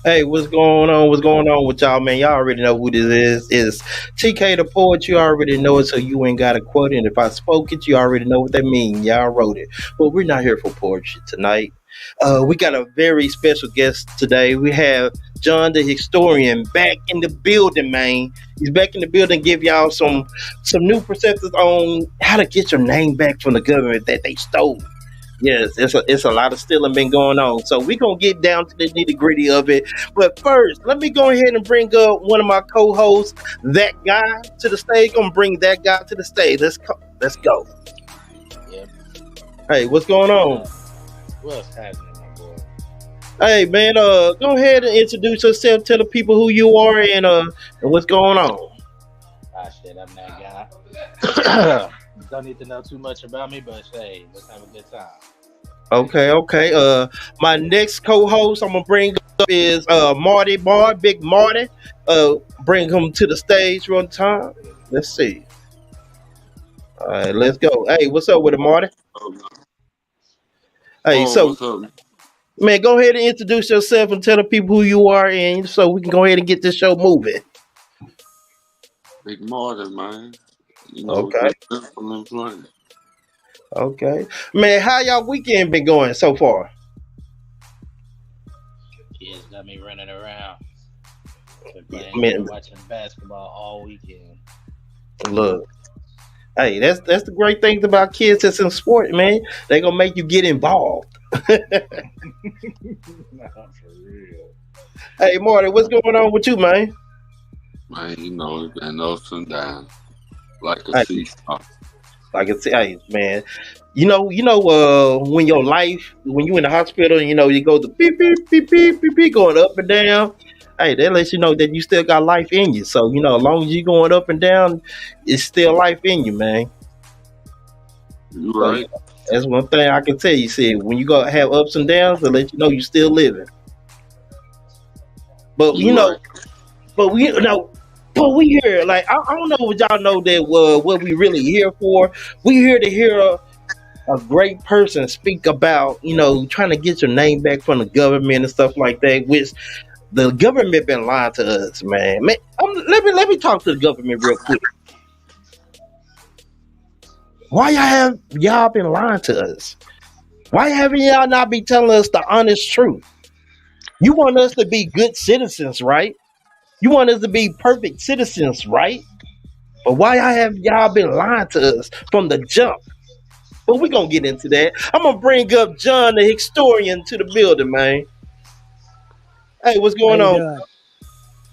Hey, what's going on? What's going on with y'all, man? Y'all already know who this is. It's TK the poet. You already know it, so you ain't got to quote it. If I spoke it, you already know what that means. Y'all wrote it. But we're not here for poetry tonight. We got a very special guest today. We have John the historian back in the building, man. He's back in the building. Give y'all some new perspectives on how to get your name back from the government that they stole. Yes, it's a lot of stealing been going on. So we gonna get down to the nitty gritty of it. But first, let me go ahead and bring up one of my co-hosts, that guy, to the stage. Gonna bring that guy to the stage. Let's go. Yep. Hey, what's going What's on? up? What's happening, my boy? Hey man, go ahead and introduce yourself. Tell the people who you are and what's going on. Ah, shit, I'm that guy. Don't need to know too much about me, but hey, let's have a good time. Okay, okay. My next co-host I'm gonna bring up is Marty Bar, Big Marty. Bring him to the stage one time. Let's see. All right, let's go. Hey, what's up with it, Marty? Hey, Oh, so what's up? man, go ahead and introduce yourself and tell the people who you are, and so we can go ahead and get this show moving. Big Martin, man. Okay, Just simple and plain. okay, man. How y'all weekend been going so far? Kids got me running around. Been Man, watching basketball all weekend. look. Hey, that's the great things about kids that's in sport, man. They gonna make you get involved. Nah, for real. Hey, Marty, what's going on with you, man? Man, it's been ups and downs, like a Hey, seesaw. like I say, hey, man, when your life, when you in the hospital, and you go to beep beep beep beep beep beep, going up and down. Hey, that lets you know that you still got life in you. So as long as you going up and down, it's still life in you, man. You So right? that's one thing I can tell you. See, when you go have ups and downs, to let you know you still living. But You right. but we here like I don't know what y'all know that what we really here for. We here to hear a great person speak about trying to get your name back from the government and stuff like that, which the government been lying to us, man. Let me talk to the government real quick. Why y'all been lying to us? Why haven't y'all not be telling us the honest truth? You want us to be good citizens, right? You want us to be perfect citizens, right? But why have y'all been lying to us from the jump? But we gonna get into that. I'm gonna bring up John the historian to the building, man. Hey, what's How going you on?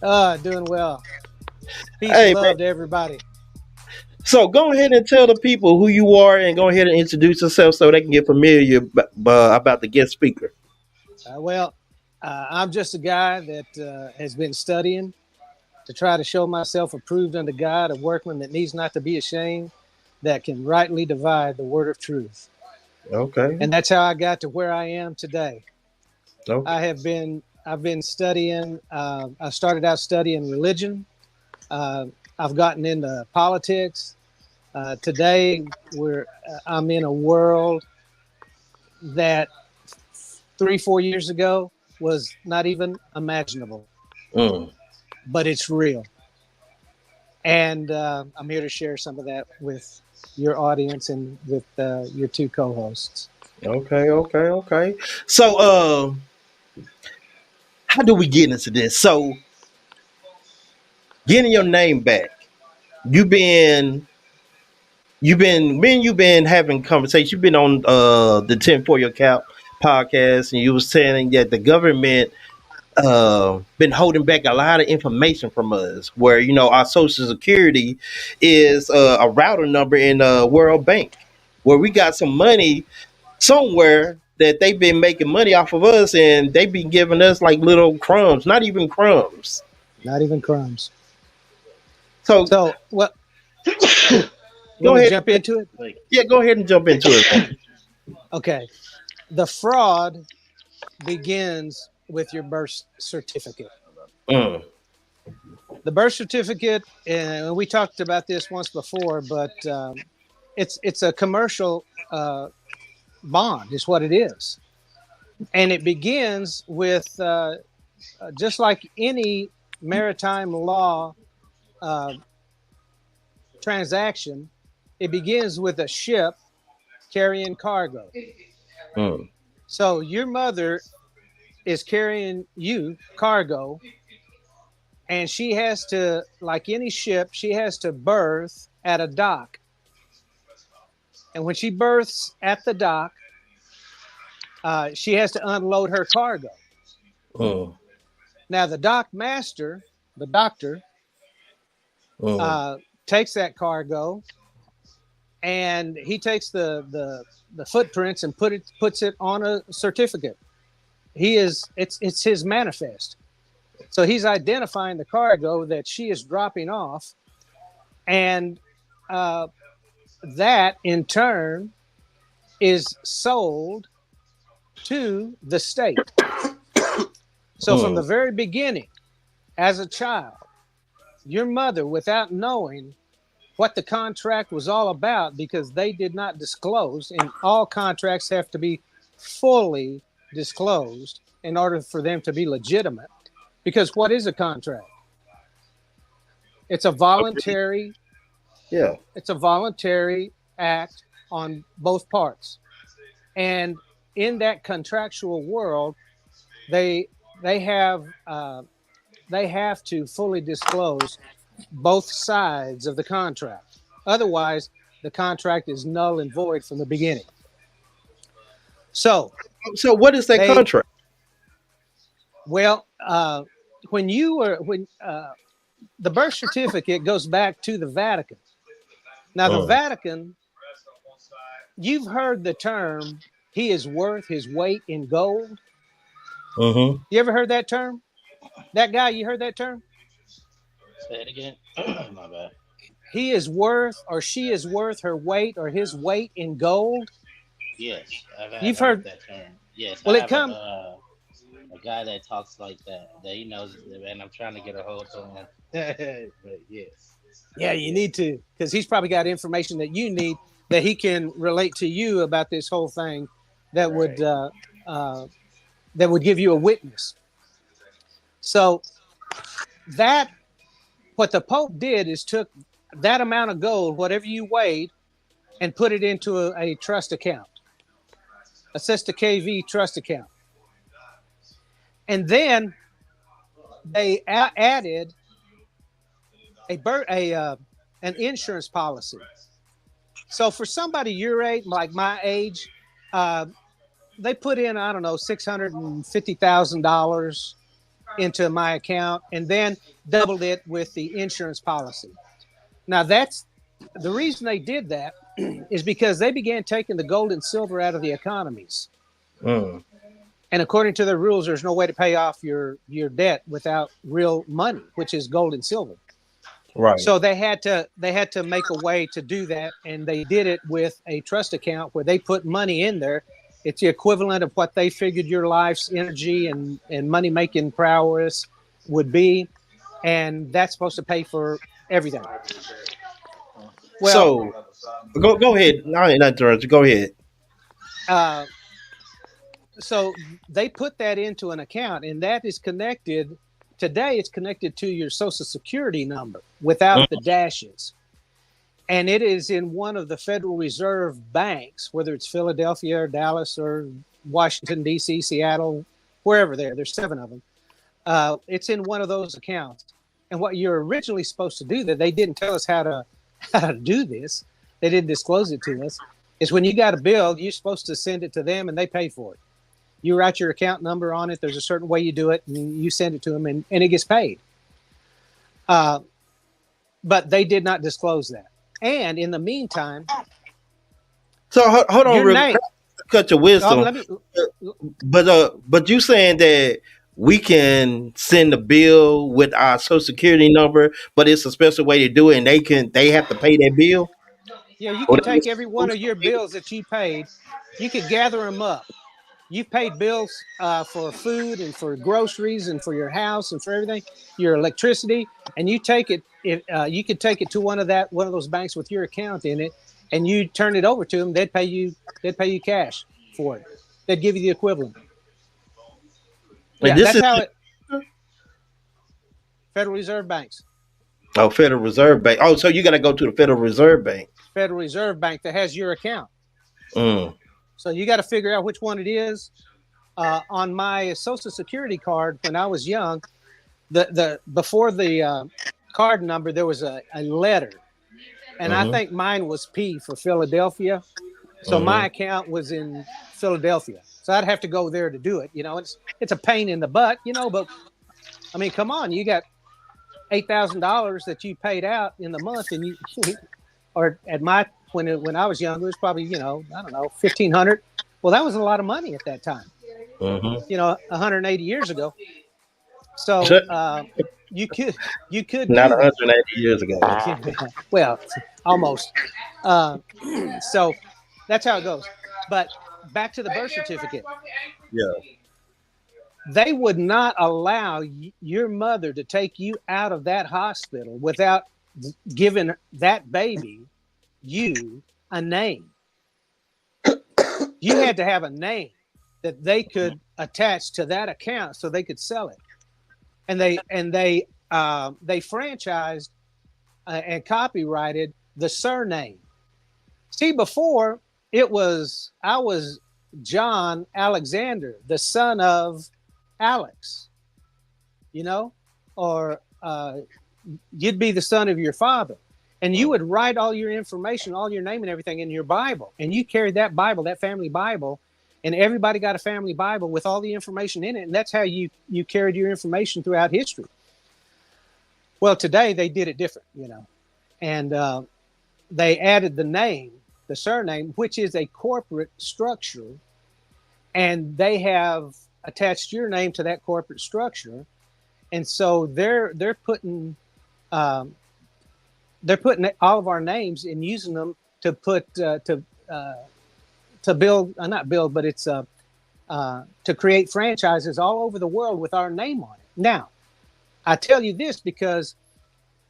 doing? Doing well. Peace and Hey, man. love to everybody. So go ahead and tell the people who you are, and go ahead and introduce yourself so they can get familiar about the guest speaker. I'm just a guy that has been studying to try to show myself approved unto God, a workman that needs not to be ashamed, that can rightly divide the word of truth. Okay. And that's how I got to where I am today. Okay. I've been studying. I started out studying religion. Uh, I've gotten into politics. Today, I'm in a world that 3, 4 years ago was not even imaginable, Mm. but it's real. And I'm here to share some of that with your audience and with your two co-hosts. Okay. Okay. Okay. So, how do we get into this? So, getting your name back. You've been you've been having conversations. You've been on the 10 for your cap podcast, and you was saying that the government been holding back a lot of information from us. Where our social security is a router number in World Bank, where we got some money somewhere that they've been making money off of us, and they've been giving us like little crumbs, not even crumbs. Not even crumbs. So So, what? You go want me to ahead, jump into it? yeah, go ahead and jump into it, man. Okay. The fraud begins with your birth certificate. Mm, The birth certificate, and we talked about this once before, but it's a commercial bond, is what it is, and it begins with just like any maritime law uh, transaction, it begins with a ship carrying cargo. Mm. So your mother is carrying you cargo, and she has to, like any ship, she has to berth at a dock. And when she berths at the dock, she has to unload her cargo. Mm. Now, the dock master, the doctor, Mm. takes that cargo, and he takes the footprints and puts it on a certificate. It's his manifest. So he's identifying the cargo that she is dropping off, and that in turn is sold to the state. So from the very beginning, as a child, your mother, without knowing what the contract was all about, because they did not disclose, and all contracts have to be fully disclosed in order for them to be legitimate. Because what is a contract? It's a voluntary, Yeah. it's a voluntary act on both parts. And in that contractual world, they have to fully disclose both sides of the contract. Otherwise, the contract is null and void from the beginning. So what is that contract? Well, when the birth certificate goes back to the Vatican. Now, the Vatican, you've heard the term, he is worth his weight in gold. Mm-hmm. You ever heard that term? That guy, you heard that term? Say it again. My bad. He is worth, or she is worth her weight or his weight in gold. Yes, You've heard that term. Yes. Well, I have a guy that talks like that he knows, and I'm trying to get a hold of him. But yes. Yeah, you need to, because he's probably got information that you need that he can relate to you about this whole thing that would give you a witness. So what the Pope did is took that amount of gold, whatever you weighed, and put it into a trust account, a Sister KV trust account. And then they added an insurance policy. So for somebody your age, like my age, they put in, I don't know, $650,000 into my account, and then doubled it with the insurance policy. Now, that's the reason they did that is because they began taking the gold and silver out of the economies. Mm. And according to their rules, there's no way to pay off your debt without real money, which is gold and silver. Right. So they had to make a way to do that, and they did it with a trust account where they put money in there. It's the equivalent of what they figured your life's energy and money making prowess would be, and that's supposed to pay for everything. Well, so go ahead. No, not interrupt. Go ahead. So they put that into an account, and that is connected. Today, it's connected to your Social Security number without the dashes. And it is in one of the Federal Reserve banks, whether it's Philadelphia or Dallas or Washington, D.C., Seattle, wherever there's 7 of them. It's in one of those accounts. And what you're originally supposed to do, that they didn't tell us how to do this, they didn't disclose it to us, is when you got a bill, you're supposed to send it to them and they pay for it. You write your account number on it. There's a certain way you do it, and you send it to them, and it gets paid. But they did not disclose that. And in the meantime, so hold on, really, cut your wisdom. But you saying that we can send a bill with our Social Security number, but it's a special way to do it, and they have to pay that bill. Yeah, you can take every one of your bills that you paid. You could gather them up. You paid bills for food and for groceries and for your house and for everything, your electricity, and you take it. You could take it to one of those banks with your account in it, and you turn it over to them. They'd pay you cash for it. They'd give you the equivalent. Yeah, that's how it. Federal Reserve banks. Oh, Federal Reserve Bank. Oh, so you got to go to the Federal Reserve Bank. Federal Reserve Bank that has your account. Mm. So you got to figure out which one it is. On my Social Security card when I was young, the before the card number there was a letter, and I think mine was P for Philadelphia. So my account was in Philadelphia, so I'd have to go there to do it. You know, it's a pain in the butt. You know, but I mean, come on, you got $8,000 that you paid out in the month, and you or at my when I was younger, it was probably, you know, I don't know, 1,500. Well, that was a lot of money at that time. You know, 180 years ago. So you could not 180 years ago. Well, almost. So that's how it goes. But back to the birth certificate. Yeah. They would not allow your mother to take you out of that hospital without giving that baby you a name. You had to have a name that they could attach to that account so they could sell it. And they franchised and copyrighted the surname. See, before I was John Alexander, the son of Alex, you know, or you'd be the son of your father. And you would write all your information, all your name and everything in your Bible. And you carried that Bible, that family Bible, and everybody got a family Bible with all the information in it. And that's how you carried your information throughout history. Well, today they did it different, you know. And they added the name, the surname, which is a corporate structure. And they have attached your name to that corporate structure. And so they're putting all of our names and using them to put to build, not build, but it's to create franchises all over the world with our name on it. Now, I tell you this because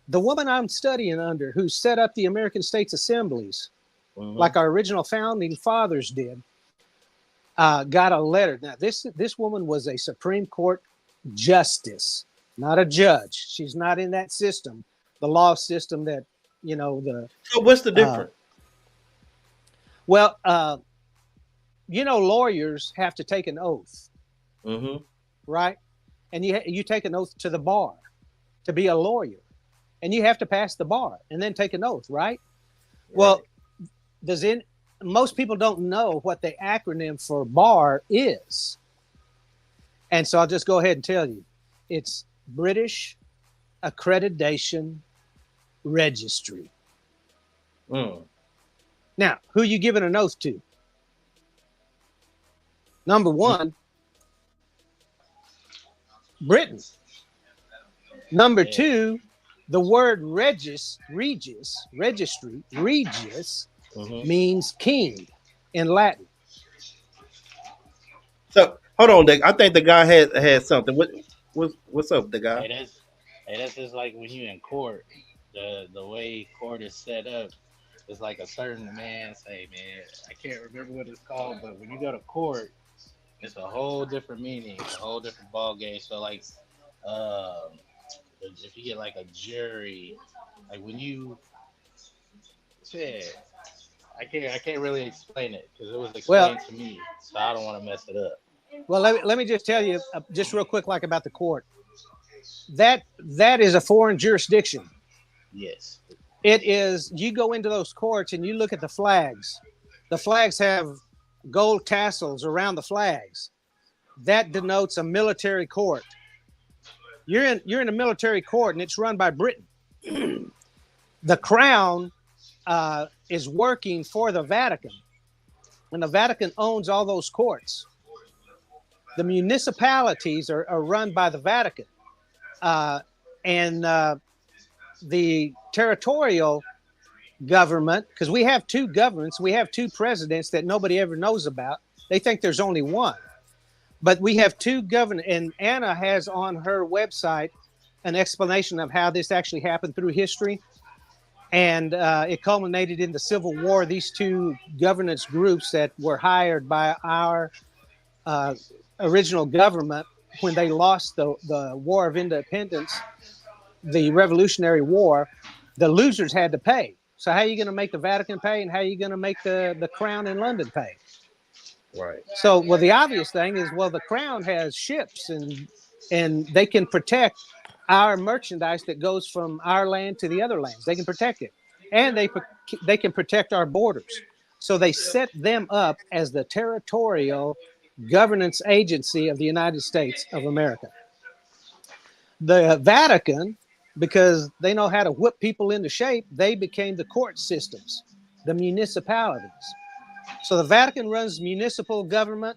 the woman I'm studying under, who set up the American States Assemblies, like our original founding fathers did, got a letter. Now, this woman was a Supreme Court justice, not a judge. She's not in that system, the law system that, you know, So what's the difference? Well, you know, lawyers have to take an oath, right? And you take an oath to the bar to be a lawyer, and you have to pass the bar and then take an oath, right? Well, most people don't know what the acronym for bar is, and so I'll just go ahead and tell you, it's British Accreditation Registry. Now, who are you giving an oath to? Number one, Britain. Number two, the word registry means king in Latin. So hold on, Dick. I think the guy had something. What's up, the guy? Hey, that's just like when you in court. The way court is set up, it's like a certain man say, man, I can't remember what it's called, but when you go to court, it's a whole different meaning, a whole different ball game. So like, if you get like a jury, like when you said, I can't really explain it because it was explained to me, so I don't want to mess it up. Well, let me just tell you, just real quick, like about the court. That is a foreign jurisdiction. Yes. It is. You go into those courts and you look at the flags. The flags have gold tassels around the flags. That denotes a military court. You're in a military court and it's run by Britain. The crown is working for the Vatican, and the Vatican owns all those courts. The municipalities are run by the Vatican, and the territorial government, because we have two governments, we have two presidents that nobody ever knows about. They think there's only one, but we have two governors. And Anna has on her website an explanation of how this actually happened through history. And it culminated in the Civil War. These two governance groups that were hired by our original government when they lost the War of Independence the Revolutionary War, the losers had to pay. So how are you going to make the Vatican pay, and how are you going to make the Crown in London pay? Right. So, well, the obvious thing is, well, the Crown has ships, and they can protect our merchandise that goes from our land to the other lands. They can protect it, and they can protect our borders. So they set them up as the territorial governance agency of the United States of America. The Vatican, because they know how to whip people into shape, they became the court systems, the municipalities. So the Vatican runs municipal government,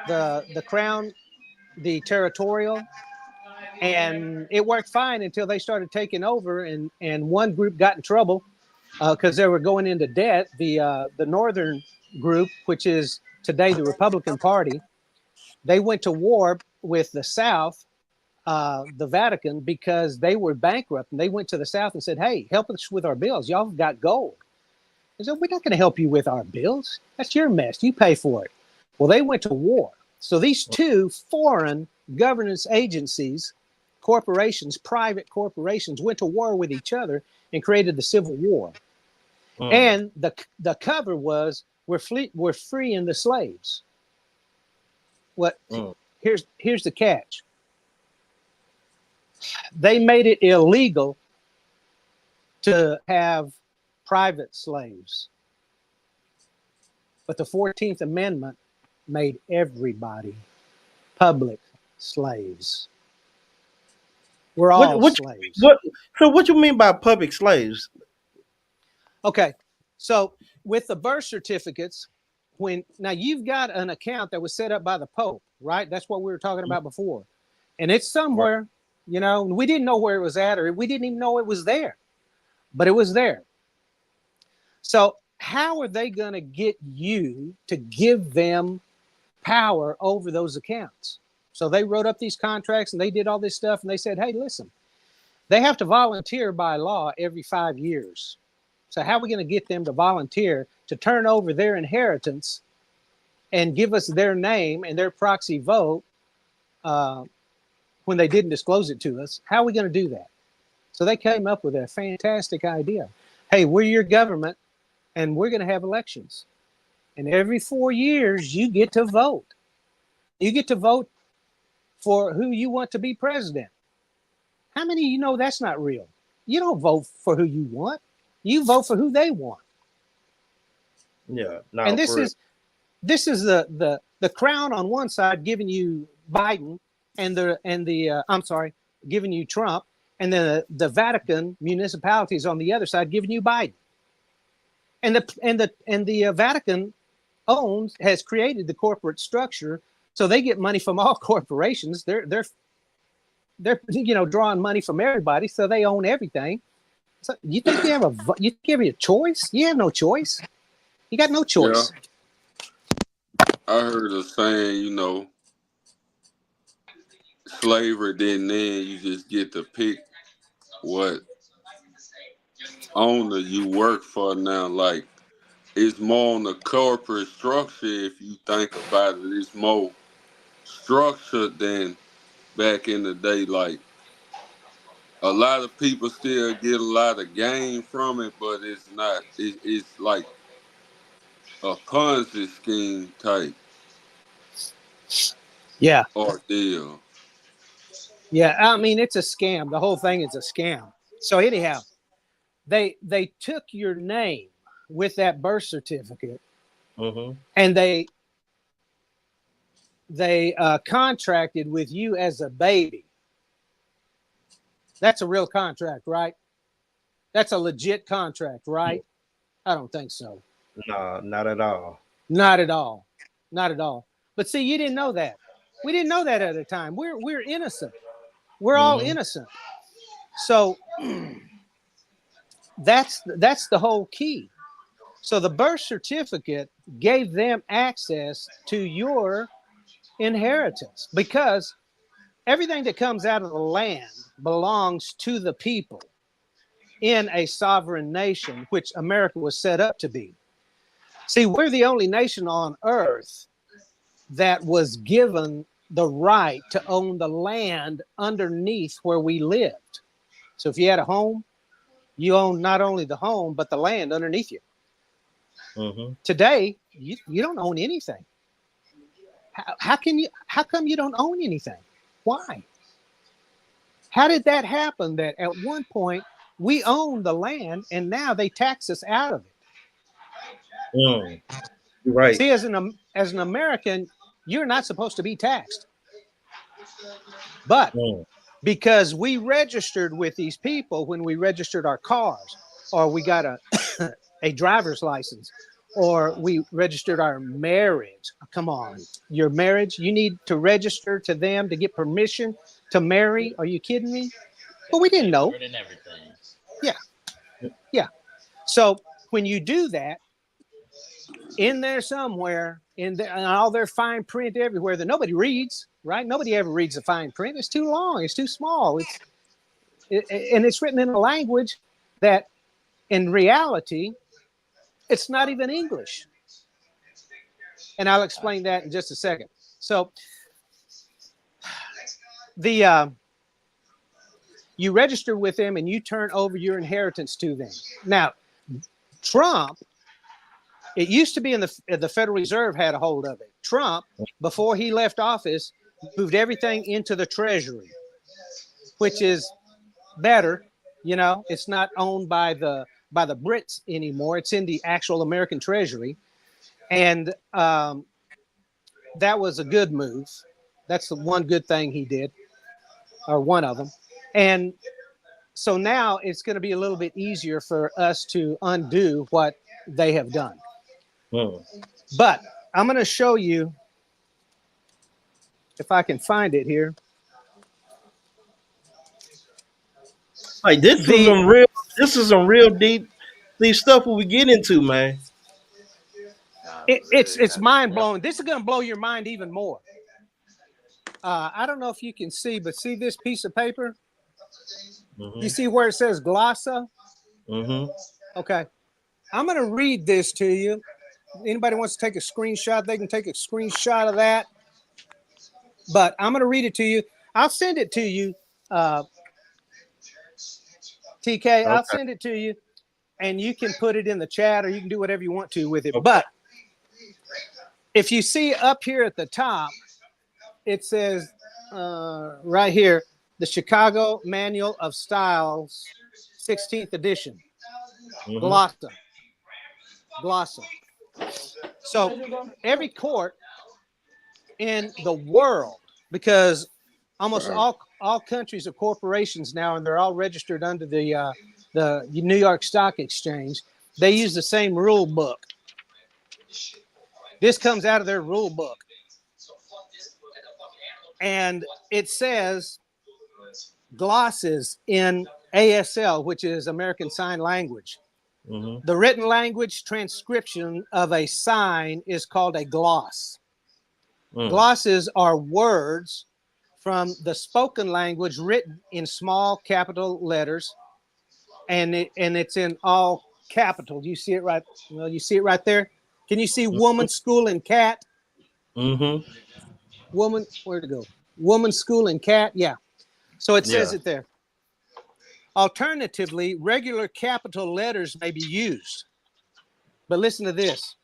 the Crown, the territorial, and it worked fine until they started taking over, and one group got in trouble because they were going into debt. The Northern group, which is today the Republican Party, they went to war with the South, the Vatican, because they were bankrupt, and they went to the South and said, "Hey, help us with our bills. Y'all have got gold." They said, "We're not going to help you with our bills. That's your mess. You pay for it." Well, they went to war. So these two foreign governance agencies, corporations, private corporations, went to war with each other and created the Civil War. And the cover was, we're freeing the slaves. What? Here's the catch. They made it illegal to have private slaves. But the 14th Amendment made everybody public slaves. We're all slaves. So what you mean by public slaves? Okay, so with the birth certificates, now you've got an account that was set up by the Pope, right? That's what we were talking about before. And it's somewhere, you know, we didn't know where it was at, or we didn't even know it was there, but it was there. So how are they going to get you to give them power over those accounts? So they wrote up these contracts and they did all this stuff, and they said, hey, listen, they have to volunteer by law every 5 years. So how are we going to get them to volunteer to turn over their inheritance and give us their name and their proxy vote when they didn't disclose it to us? How are we going to do that? So they came up with a fantastic idea. Hey, we're your government, and we're going to have elections. And every 4 years, you get to vote. You get to vote for who you want to be president. How many of you know that's not real? You don't vote for who you want. You vote for who they want. Yeah. No, and this is the Crown on one side giving you Biden, giving you Trump, and then the Vatican municipalities on the other side giving you Biden. And the Vatican has created the corporate structure, so they get money from all corporations. They're drawing money from everybody, so they own everything. So you think you have a choice? You have no choice. You got no choice. Yeah. I heard a saying, slavery didn't end. You just get to pick what owner you work for now. Like, it's more on the corporate structure. If you think about it, it's more structured than back in the day. Like, a lot of people still get a lot of gain from it, but it's not. It's like a Ponzi scheme type. Yeah. Ordeal. Yeah, I mean, it's a scam. The whole thing is a scam. So anyhow, they took your name with that birth certificate, and they contracted with you as a baby. That's a real contract, right? That's a legit contract, right? I don't think so. No, not at all. Not at all. Not at all. But see, you didn't know that. We didn't know that at the time. We're innocent. We're all innocent. So that's the whole key. So the birth certificate gave them access to your inheritance, because everything that comes out of the land belongs to the people in a sovereign nation, which America was set up to be. See, we're the only nation on earth that was given the right to own the land underneath where we lived. So if you had a home, you own not only the home, but the land underneath you. Today, you don't own anything. How come you don't own anything? Why? How did that happen that at one point we owned the land and now they tax us out of it? Right. See, as an American, you're not supposed to be taxed. But because we registered with these people when we registered our cars, or we got a driver's license, or we registered our marriage. Come on, your marriage, you need to register to them to get permission to marry. Are you kidding me? But we didn't know. Yeah. So when you do that, in there somewhere, in all their fine print everywhere that nobody reads, right? Nobody ever reads the fine print. It's too long. It's too small. And it's written in a language that, in reality, it's not even English. And I'll explain that in just a second. So you register with them and you turn over your inheritance to them. Now, Trump, it used to be in the Federal Reserve had a hold of it. Trump, before he left office, moved everything into the Treasury, which is better. You know, it's not owned by the Brits anymore. It's in the actual American Treasury. And that was a good move. That's the one good thing he did, or one of them. And so now it's going to be a little bit easier for us to undo what they have done. But I'm going to show you, if I can find it here. Like this is some real deep stuff what we get into, man. It's mind blowing. This is going to blow your mind even more. I don't know if you can see, but see this piece of paper? You see where it says glossa? Okay. I'm going to read this to you. Anybody wants to take a screenshot, they can take a screenshot of that. But I'm going to read it to you. I'll send it to you, TK. I'll send it to you, and you can put it in the chat, or you can do whatever you want to with it. Okay. But if you see up here at the top, it says right here, the Chicago Manual of Styles, 16th edition, glossa. So every court in the world, because almost all countries are corporations now, and they're all registered under the New York Stock Exchange, they use the same rule book. This comes out of their rule book. And it says glosses in ASL, which is American Sign Language. The written language transcription of a sign is called a gloss. Glosses are words from the spoken language written in small capital letters, and it's in all capital. You see it right? Well, you see it right there. Can you see woman, school, and cat? Woman, where'd it go? Woman, school, and cat. Yeah. So it says it there. Alternatively, regular capital letters may be used. But listen to this.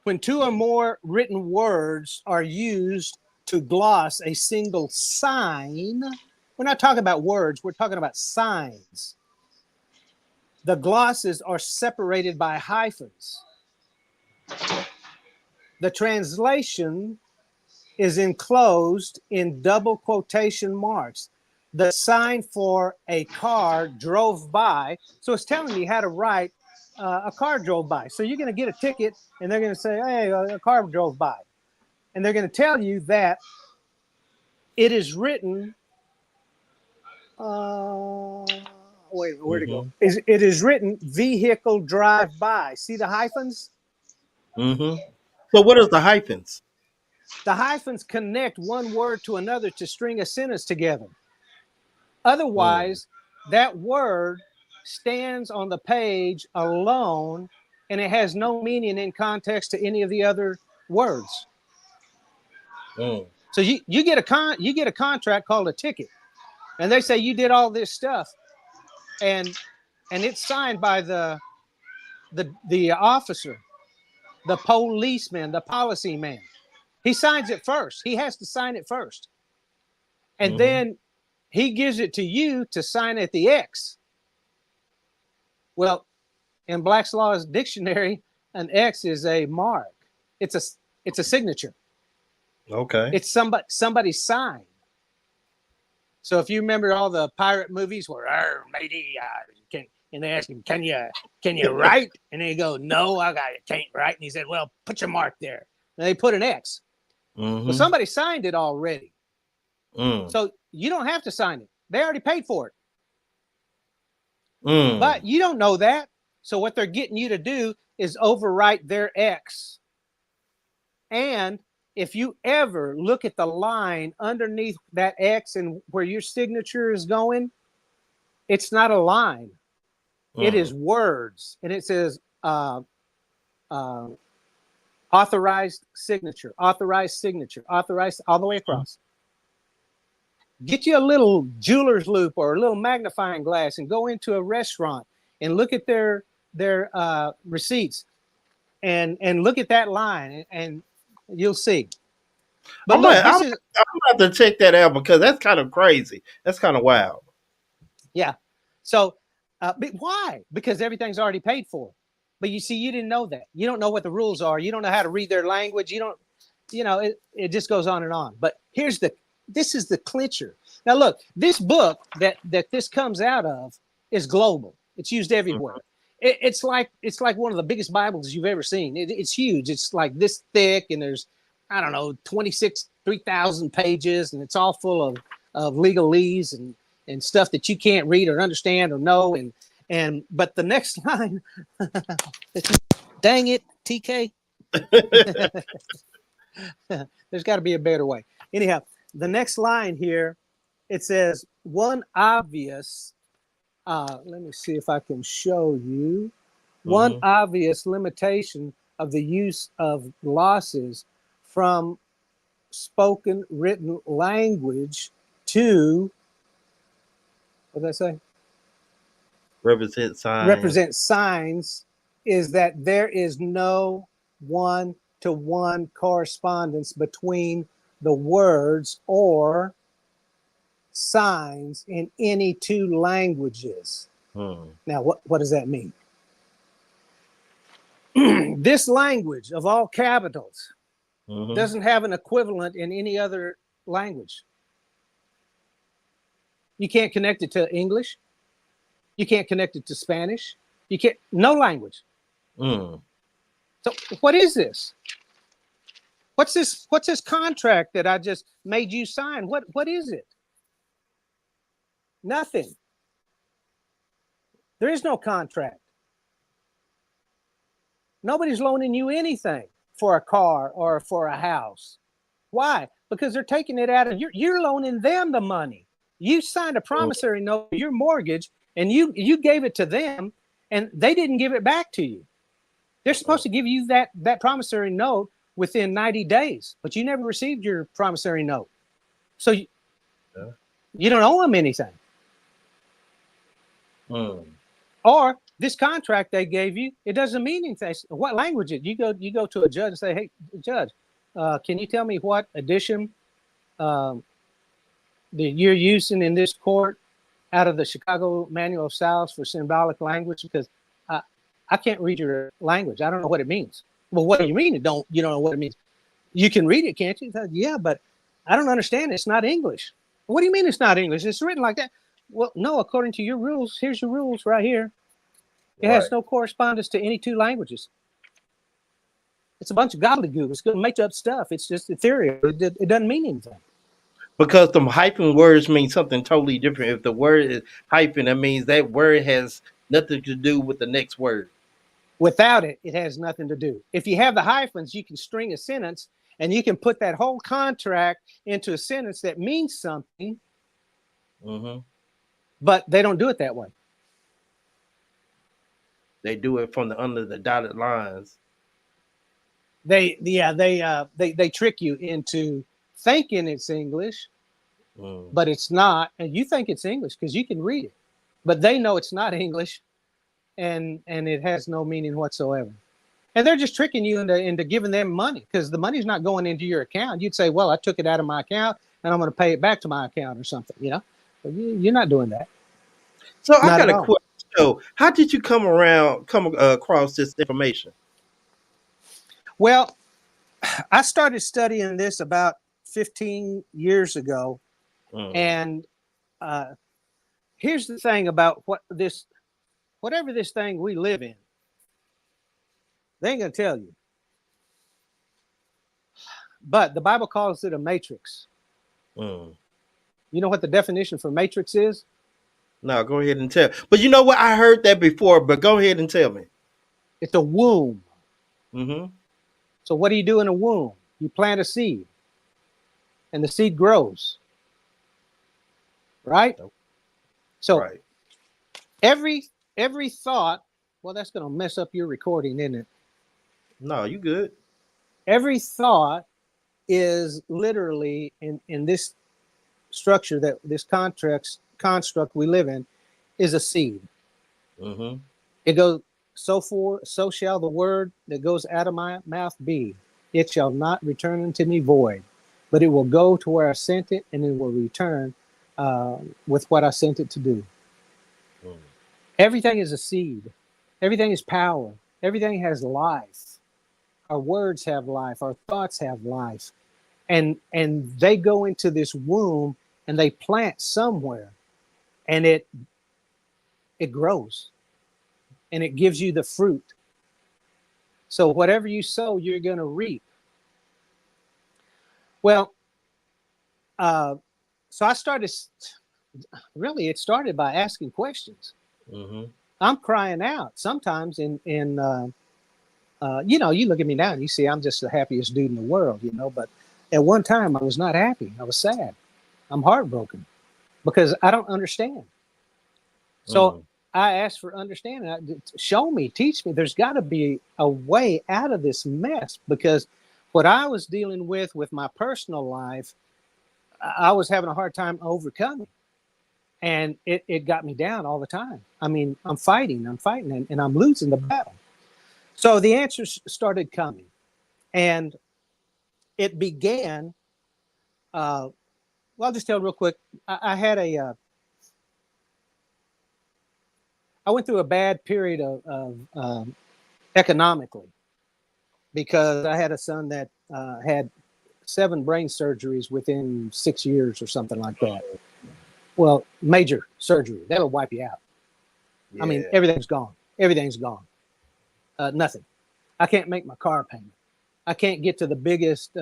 When two or more written words are used to gloss a single sign, we're not talking about words, we're talking about signs. The glosses are separated by hyphens. The translation is enclosed in double quotation marks. The sign for a car drove by. So it's telling you how to write a car drove by. So you're going to get a ticket and they're going to say, hey, a car drove by. And they're going to tell you that it is written. Wait, where'd it go? It is written vehicle drive by. See the hyphens? So what is the hyphens? The hyphens connect one word to another to string a sentence together. Otherwise, that word stands on the page alone, and it has no meaning in context to any of the other words. So you get a contract called a ticket, and they say you did all this stuff, and it's signed by the officer, the policeman, the policy man. He signs it first. He has to sign it first, and then he gives it to you to sign at the X. Well, in Black's Law's dictionary, an X is a mark. It's a signature. Okay. It's somebody's sign. So if you remember all the pirate movies where, matey, and they ask him, can you write? And they go, no, I can't write. And he said, well, put your mark there. And they put an X. Well, somebody signed it already. So you don't have to sign it. They already paid for it. But you don't know that. So what they're getting you to do is overwrite their X. And if you ever look at the line underneath that X and where your signature is going, it's not a line. It is words. And it says authorized signature, authorized all the way across. Get you a little jeweler's loop or a little magnifying glass and go into a restaurant and look at their receipts and look at that line and you'll see. But I'm about to check that out because that's kind of crazy. That's kind of wild. Yeah. So, but why? Because everything's already paid for. But you see, you didn't know that. You don't know what the rules are. You don't know how to read their language. You don't, it just goes on and on. But this is the clincher. Now, look, this book that this comes out of is global. It's used everywhere. It's like one of the biggest Bibles you've ever seen. It's huge. It's like this thick, and there's, I don't know, 3,000 pages, and it's all full of legalese and stuff that you can't read or understand or know. But the next line, dang it, TK. There's got to be a better way. Anyhow, the next line here, it says one obvious. Let me see if I can show you. One obvious limitation of the use of glosses from spoken written language to, what did I say? Represent signs is that there is no one-to-one correspondence between the words or signs in any two languages. Now, what does that mean? This language of all capitals doesn't have an equivalent in any other language. You can't connect it to English. You can't connect it to Spanish. You can't, no language. So what is this? What's this contract that I just made you sign? What is it? Nothing. There is no contract. Nobody's loaning you anything for a car or for a house. Why? Because they're taking it out of you're loaning them the money. You signed a promissory note for your mortgage and you gave it to them and they didn't give it back to you. They're supposed to give you that promissory note within 90 days, but you never received your promissory note. So you don't owe them anything. Or this contract they gave you, it doesn't mean anything. What language is it? You go to a judge and say, hey, judge, can you tell me what edition that you're using in this court out of the Chicago Manual of Styles for Symbolic Language? Because I can't read your language. I don't know what it means. Well, what do you mean you don't know what it means? You can read it, can't you? Yeah, but I don't understand it. It's not English. What do you mean it's not English? It's written like that. Well, no, according to your rules, here's your rules right here. It has no correspondence to any two languages. It's a bunch of gobbledygook. It's going to make up stuff. It's just ethereal. It doesn't mean anything. Because the hyphen words mean something totally different. If the word is hyphen, that means that word has nothing to do with the next word. Without it, it has nothing to do. If you have the hyphens, you can string a sentence and you can put that whole contract into a sentence that means something. But they don't do it that way. They do it from under the dotted lines. They trick you into thinking it's English, Mm. but it's not. And you think it's English because you can read it, but they know it's not English, and it has no meaning whatsoever. And they're just tricking you into giving them money, because the money's not going into your account. You'd say, well, I took it out of my account and I'm going to pay it back to my account or something, you know? But you're not doing that. So I Not got at a all. question. So how did you come across this information? Well, I started studying this about 15 years ago. Mm. And here's the thing about whatever this thing we live in, they ain't going to tell you. But the Bible calls it a matrix. Mm. You know what the definition for matrix is? No, go ahead and tell. But you know what? I heard that before, but go ahead and tell me. It's a womb. Mm-hmm. So what do you do in a womb? You plant a seed, and the seed grows. Right? So Right. every thought, well, that's going to mess up your recording, isn't it? No, you good. Every thought is literally in this structure, that this construct we live in, is a seed. Mm-hmm. It goes, so shall the word that goes out of my mouth be. It shall not return unto me void, but it will go to where I sent it, and it will return with what I sent it to do. Mm. Everything is a seed. Everything is power. Everything has life. Our words have life. Our thoughts have life. And they go into this womb and they plant somewhere, and it grows, and it gives you the fruit. So whatever you sow, you're going to reap. Well, so I started, really, it started by asking questions. Mm-hmm. I'm crying out sometimes you know, you look at me now and you see I'm just the happiest dude in the world, you know, but at one time I was not happy. I was sad. I'm heartbroken because I don't understand. So I asked for understanding. Show me, teach me. There's got to be a way out of this mess, because what I was dealing with my personal life, I was having a hard time overcoming. And it got me down all the time. I mean, I'm fighting, and I'm losing the battle. So the answers started coming, and it began. Well, I'll just tell real quick. I had I went through a bad period of economically, because I had a son that had 7 brain surgeries within 6 years or something like that. Well, major surgery. That'll wipe you out. Yeah. I mean, everything's gone. Everything's gone. Nothing. I can't make my car payment. I can't get to the biggest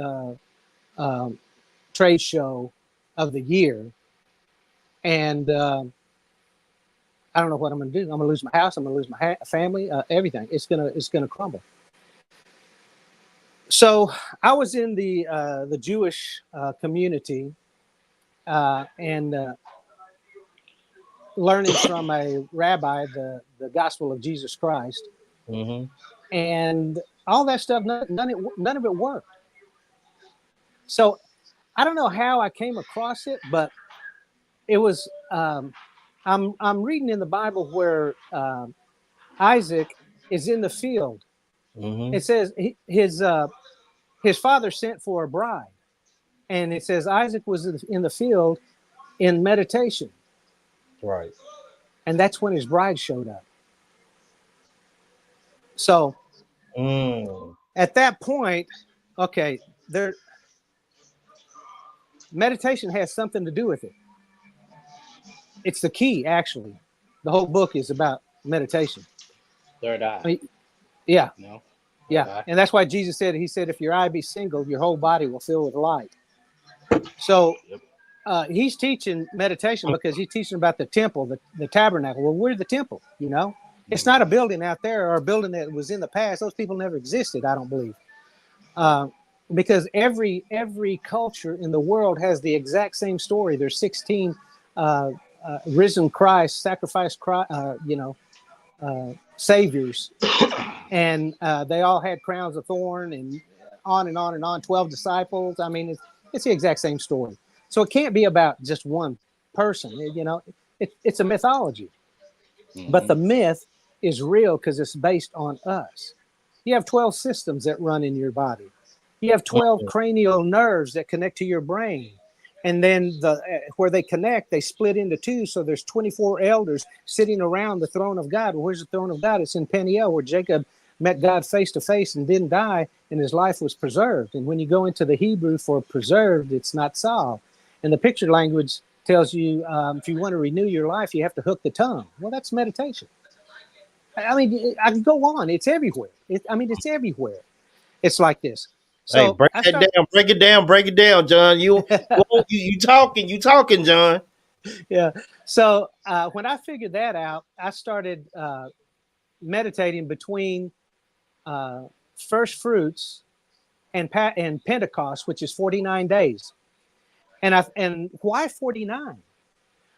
trade show of the year. And I don't know what I'm going to do. I'm going to lose my house. I'm going to lose my family, everything. It's going to crumble. So I was in the Jewish community and learning from a rabbi the gospel of Jesus Christ, Mm-hmm. and all that stuff. None of it worked. So I don't know how I came across it, but it was. I'm reading in the Bible where Isaac is in the field. Mm-hmm. It says his father sent for a bride, and it says Isaac was in the field in meditation. Right. And that's when his bride showed up. So at that point, okay, meditation has something to do with it. It's the key, actually. The whole book is about meditation. Third eye. I mean, yeah. No. Yeah. Eye. And that's why Jesus said, he said, if your eye be single, your whole body will fill with light. So he's teaching meditation because he's teaching about the temple, the tabernacle. Well, we're the temple, you know. It's not a building out there or a building that was in the past. Those people never existed, I don't believe. Because every culture in the world has the exact same story. There's 16 risen Christ, sacrificed Christ, saviors. And they all had crowns of thorn, and on and on and on. 12 disciples. I mean, It's the exact same story. So it can't be about just one person. It's a mythology. But the myth is real because it's based on us. You have 12 systems that run in your body. You have 12 cranial nerves that connect to your brain. And then where they connect, they split into two. So there's 24 elders sitting around the throne of God. Well, where's the throne of God? It's in Peniel, where Jacob met God face to face and didn't die, and his life was preserved. And when you go into the Hebrew for preserved, it's not solved. And the picture language tells you if you want to renew your life, you have to hook the tongue. Well, that's meditation. I mean, I can go on. It's everywhere. It's everywhere. It's like this. So hey, break it down, John. You talking, John. Yeah. So when I figured that out, I started meditating between first fruits and Pentecost, which is 49 days. And why 49?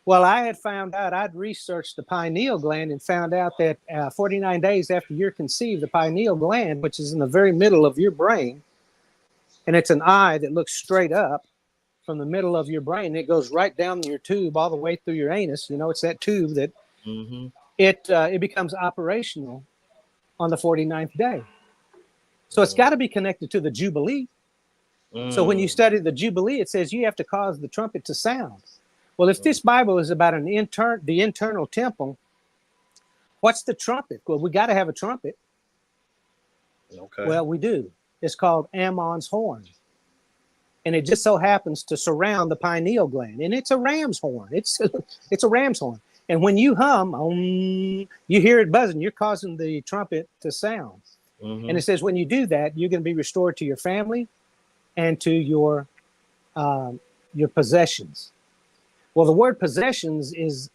Well, I had found out, I'd researched the pineal gland and found out that 49 days after you're conceived, the pineal gland, which is in the very middle of your brain, and it's an eye that looks straight up from the middle of your brain. It goes right down your tube all the way through your anus. It's that tube that it becomes operational on the 49th day. So it's got to be connected to the Jubilee. So when you study the Jubilee, it says you have to cause the trumpet to sound. Well, if this Bible is about the internal temple, what's the trumpet? Well, we got to have a trumpet. Okay. Well, we do. It's called Ammon's horn. And it just so happens to surround the pineal gland. And it's a ram's horn. It's a ram's horn. And when you hum, you hear it buzzing. You're causing the trumpet to sound. And it says when you do that, you're going to be restored to your family and to your possessions. Well, the word possessions is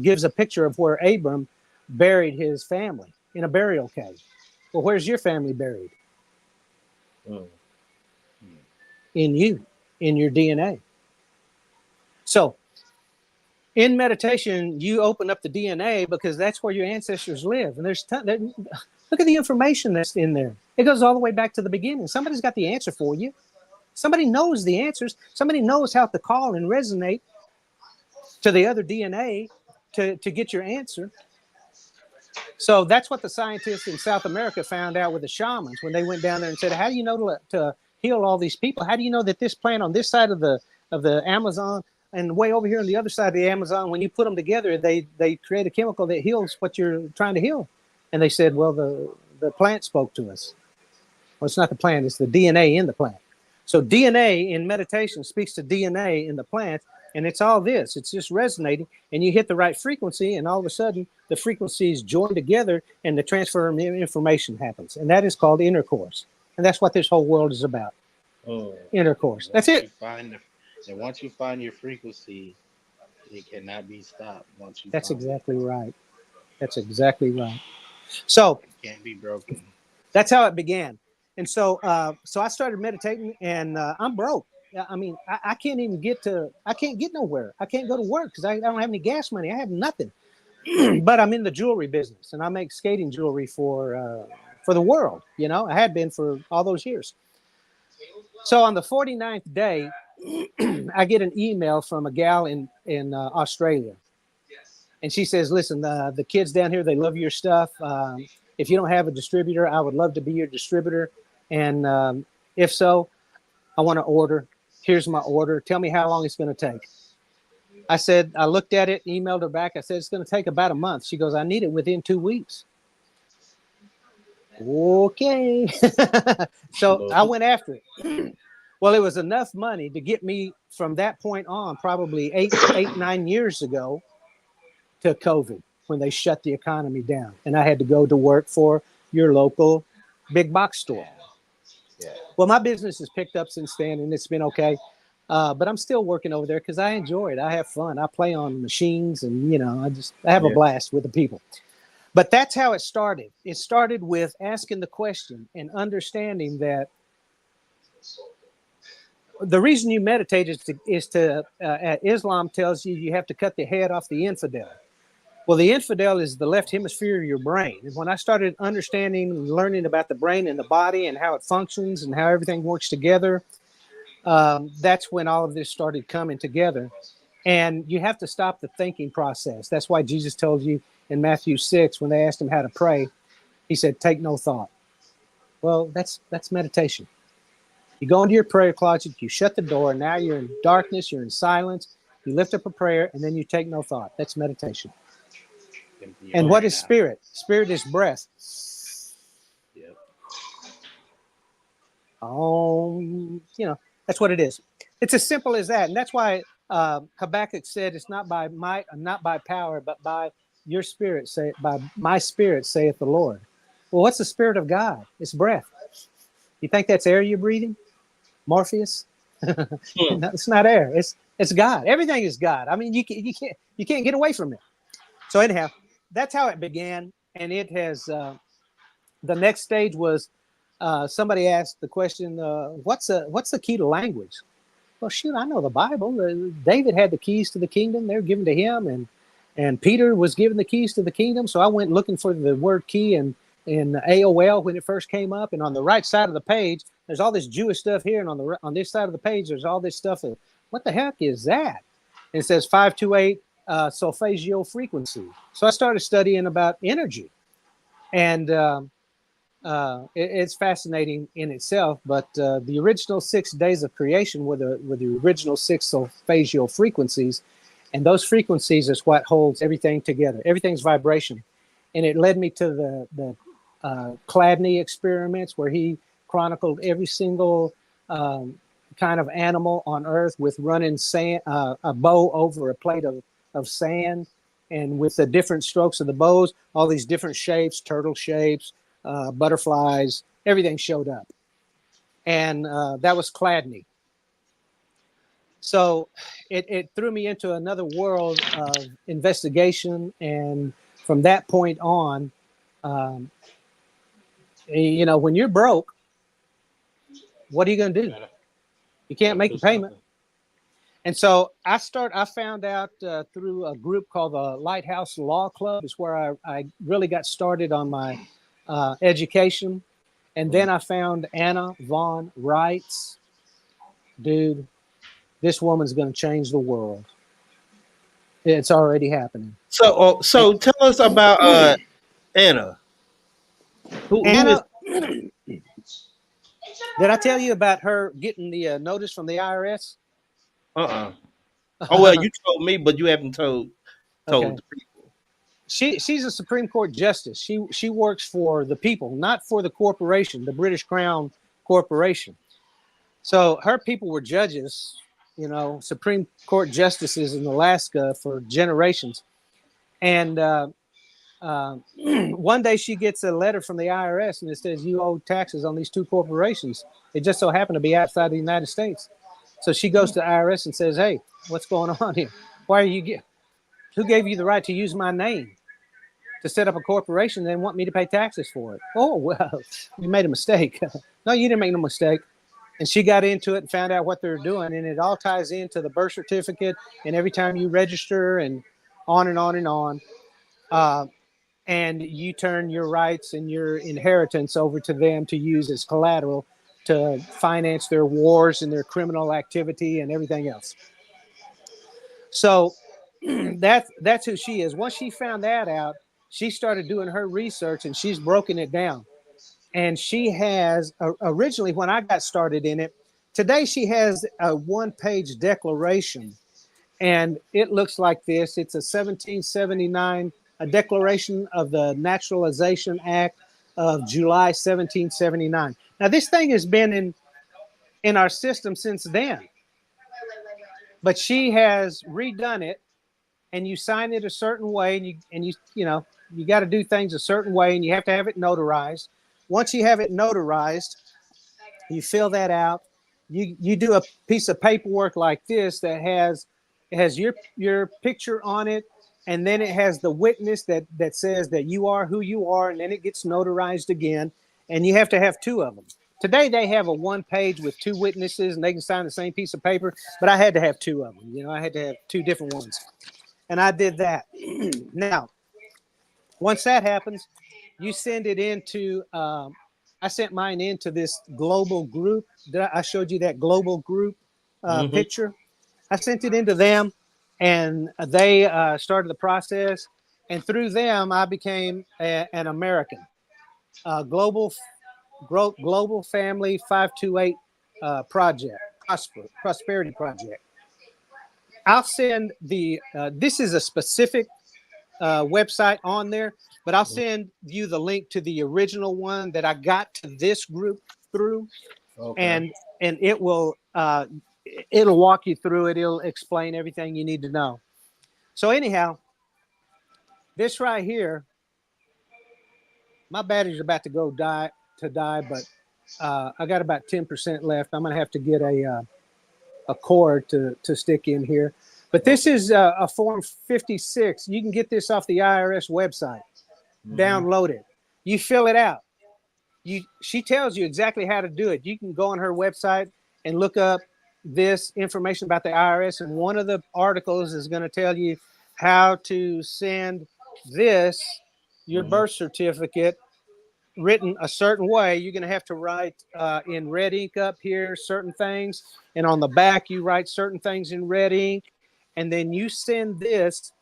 gives a picture of where Abram buried his family in a burial cave. Well, where's your family buried? In you, in your DNA. So in meditation, you open up the DNA because that's where your ancestors live. And look at the information that's in there. It goes all the way back to the beginning. Somebody's got the answer for you. Somebody knows the answers. Somebody knows how to call and resonate to the other DNA to get your answer. So that's what the scientists in South America found out with the shamans when they went down there and said, how do you know to heal all these people? How do you know that this plant on this side of the Amazon and way over here on the other side of the Amazon, when you put them together, they create a chemical that heals what you're trying to heal? And they said, well, the plant spoke to us. Well, it's not the plant, it's the DNA in the plant. So DNA in meditation speaks to DNA in the plant, and it's all this. It's just resonating, and you hit the right frequency, and all of a sudden, the frequencies join together, and the transfer of information happens. And that is called intercourse. And that's what this whole world is about. Intercourse. That's it. Once you find your frequency, it cannot be stopped. That's exactly right. That's exactly right. So it can't be broken. That's how it began. And so I started meditating, and I'm broke. I mean, I can't even I can't get nowhere. I can't go to work because I don't have any gas money. I have nothing. But I'm in the jewelry business, and I make skating jewelry for the world. I had been for all those years. So on the 49th day, I get an email from a gal in Australia. And she says, listen, the kids down here, they love your stuff. If you don't have a distributor, I would love to be your distributor. And if so, I want to order. Here's my order. Tell me how long it's going to take. I looked at it, emailed her back. I said, it's going to take about a month. She goes, I need it within 2 weeks. Okay. So I went after it. Well, it was enough money to get me from that point on, probably 9 years ago, to COVID, when they shut the economy down. And I had to go to work for your local big box store. Yeah. Well, my business has picked up since then, and it's been okay. But I'm still working over there because I enjoy it. I have fun. I play on machines, and I have a blast with the people. But that's how it started. It started with asking the question and understanding that the reason you meditate is to Islam tells you have to cut the head off the infidel. Well, the infidel is the left hemisphere of your brain. And when I started understanding and learning about the brain and the body and how it functions and how everything works together, that's when all of this started coming together. And you have to stop the thinking process. That's why Jesus told you in Matthew 6, when they asked him how to pray, he said, take no thought. Well, that's meditation. You go into your prayer closet, you shut the door, and now you're in darkness, you're in silence, you lift up a prayer, and then you take no thought. That's meditation. And what is spirit? Spirit is breath. Yep. That's what it is. It's as simple as that. And that's why Habakkuk said, it's not by might, not by power, but by your spirit, by my spirit, saith the Lord. Well, what's the spirit of God? It's breath. You think that's air you're breathing? Morpheus? No, it's not air. It's God. Everything is God. I mean, you can't get away from it. So anyhow, that's how it began. And it has, the next stage was, somebody asked the question, what's the key to language? Well, shoot, I know the Bible. David had the keys to the kingdom. They were given to him. And Peter was given the keys to the kingdom. So I went looking for the word key in AOL when it first came up. And on the right side of the page, there's all this Jewish stuff here. And on this side of the page, there's all this stuff. What the heck is that? And it says 528 solfeggio frequency. So I started studying about energy. And it's fascinating in itself, but the original 6 days of creation were the original 6 solfeggio frequencies, and those frequencies is what holds everything together. Everything's vibration, and it led me to the Chladni experiments, where he chronicled every single kind of animal on Earth with running sand, a bow over a plate of sand, and with the different strokes of the bows, all these different shapes, turtle shapes, butterflies, everything showed up. And that was Chladni. So it threw me into another world of investigation. And from that point on, when you're broke, what are you going to do? You can't make a payment. And so I found out through a group called the Lighthouse Law Club is where I really got started on my education. And then I found Anna Von Reitz. Dude, this woman's going to change the world. It's already happening. So tell us about Anna. Anna, did I tell you about her getting the notice from the IRS? Oh, well, you told me, but you haven't told Okay. the people. She's a Supreme Court justice. She works for the people, not for the corporation, the British Crown Corporation. So her people were judges, Supreme Court justices in Alaska for generations. And one day she gets a letter from the IRS, and it says, you owe taxes on these 2 corporations. It just so happened to be outside the United States. So she goes to the IRS and says, hey, what's going on here? Who gave you the right to use my name to set up a corporation and then want me to pay taxes for it? Oh, well, you made a mistake. No, you didn't make no mistake. And she got into it and found out what they're doing. And it all ties into the birth certificate and every time you register and on and on and on. And you turn your rights and your inheritance over to them to use as collateral to finance their wars and their criminal activity and everything else. So that's who she is. Once she found that out, she started doing her research and she's broken it down. And she has, originally when I got started in it, today she has a 1-page declaration. And it looks like this. It's a 1779, a declaration of the Naturalization Act of July 1779. Now, this thing has been in our system since then. But she has redone it, and you sign it a certain way, and you got to do things a certain way, and you have to have it notarized. Once you have it notarized, you fill that out. You do a piece of paperwork like this that has your picture on it, and then it has the witness that says that you are who you are, and then it gets notarized again, and you have to have 2 of them. Today they have a 1-page with 2 witnesses, and they can sign the same piece of paper, but I had to have 2 of them. I had to have 2 different ones, and I did that. Now, once that happens, you send it into I sent mine into this global group. I showed you that global group Mm-hmm. picture. I sent it into them, and they started the process. And through them, I became an American. Global Family 528 Project, Prosperity Project. I'll send the. This is a specific website on there, but I'll send you the link to the original one that I got to this group through, Okay. and it will it'll walk you through it. It'll explain everything you need to know. So anyhow, this right here, my battery's about to die, but I got about 10% left. I'm gonna have to get a cord to stick in here. But this is a Form 56. You can get this off the IRS website. Download it. You fill it out. She tells you exactly how to do it. You can go on her website and look up this information about the IRS, and one of the articles is going to tell you how to send this, your birth certificate, written a certain way. You're going to have to write in red ink up here certain things, and on the back you write certain things in red ink, and then you send this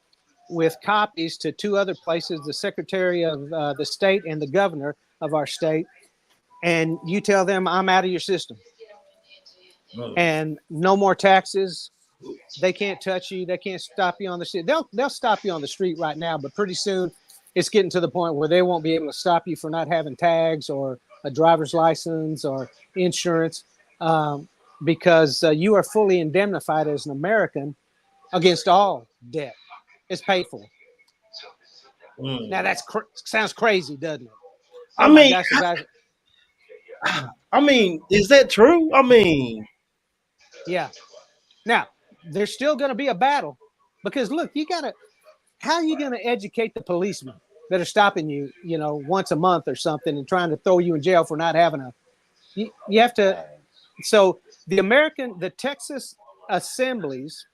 with copies to two other places, the Secretary of the State and the Governor of our state, and you tell them, I'm out of your system. And no more taxes. They can't touch you. They can't stop you on the street. They'll stop you on the street right now, but pretty soon it's getting to the point where they won't be able to stop you for not having tags or a driver's license or insurance, because you are fully indemnified as an American against all debt. It's paid for. Now that sounds crazy, doesn't it? Oh my gosh, I mean, is that true? I mean, yeah. Now there's still going to be a battle, because look, how are you going to educate the policemen that are stopping you, once a month or something and trying to throw you in jail for not having you have to. So the Texas assemblies,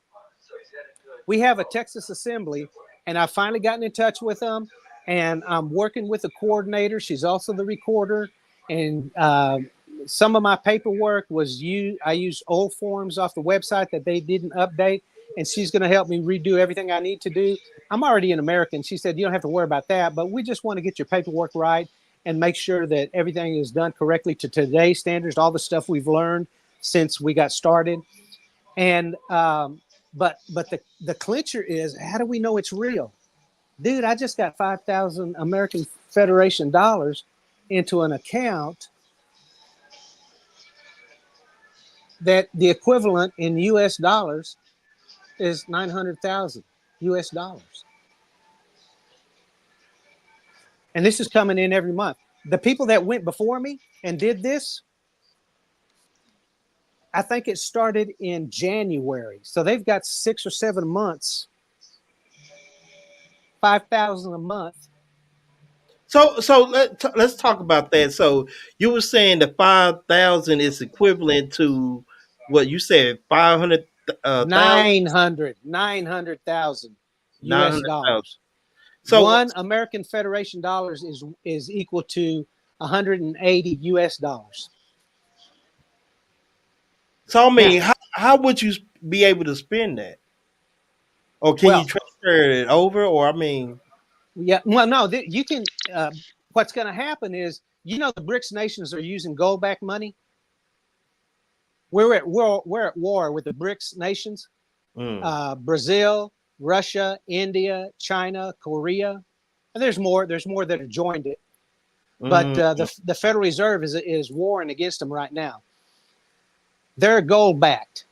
we have a Texas assembly, and I've finally gotten in touch with them, and I'm working with a coordinator. She's also the recorder, and some of my paperwork I used old forms off the website that they didn't update, and she's going to help me redo everything I need to do. I'm already an American. She said, you don't have to worry about that, but we just want to get your paperwork right and make sure that everything is done correctly to today's standards, all the stuff we've learned since we got started. And but the clincher is, how do we know it's real? Dude, I just got 5,000 American Federation dollars into an account that the equivalent in US dollars is 900,000 US dollars. And this is coming in every month. The people that went before me and did this, I think it started in January. So they've got 6 or 7 months, 5,000 a month. So let's talk about that. So you were saying the 5,000 is equivalent to what you said, 500, 900,000 US dollars. So one American Federation dollars is equal to 180 US dollars. So I mean, how would you be able to spend that? Or can you transfer it over? Or I mean, yeah, well, no, you can. What's going to happen is, the BRICS nations are using gold-backed money. We're at war with the BRICS nations, Brazil, Russia, India, China, Korea, and there's more that have joined it. But the Federal Reserve is warring against them right now. They're gold-backed.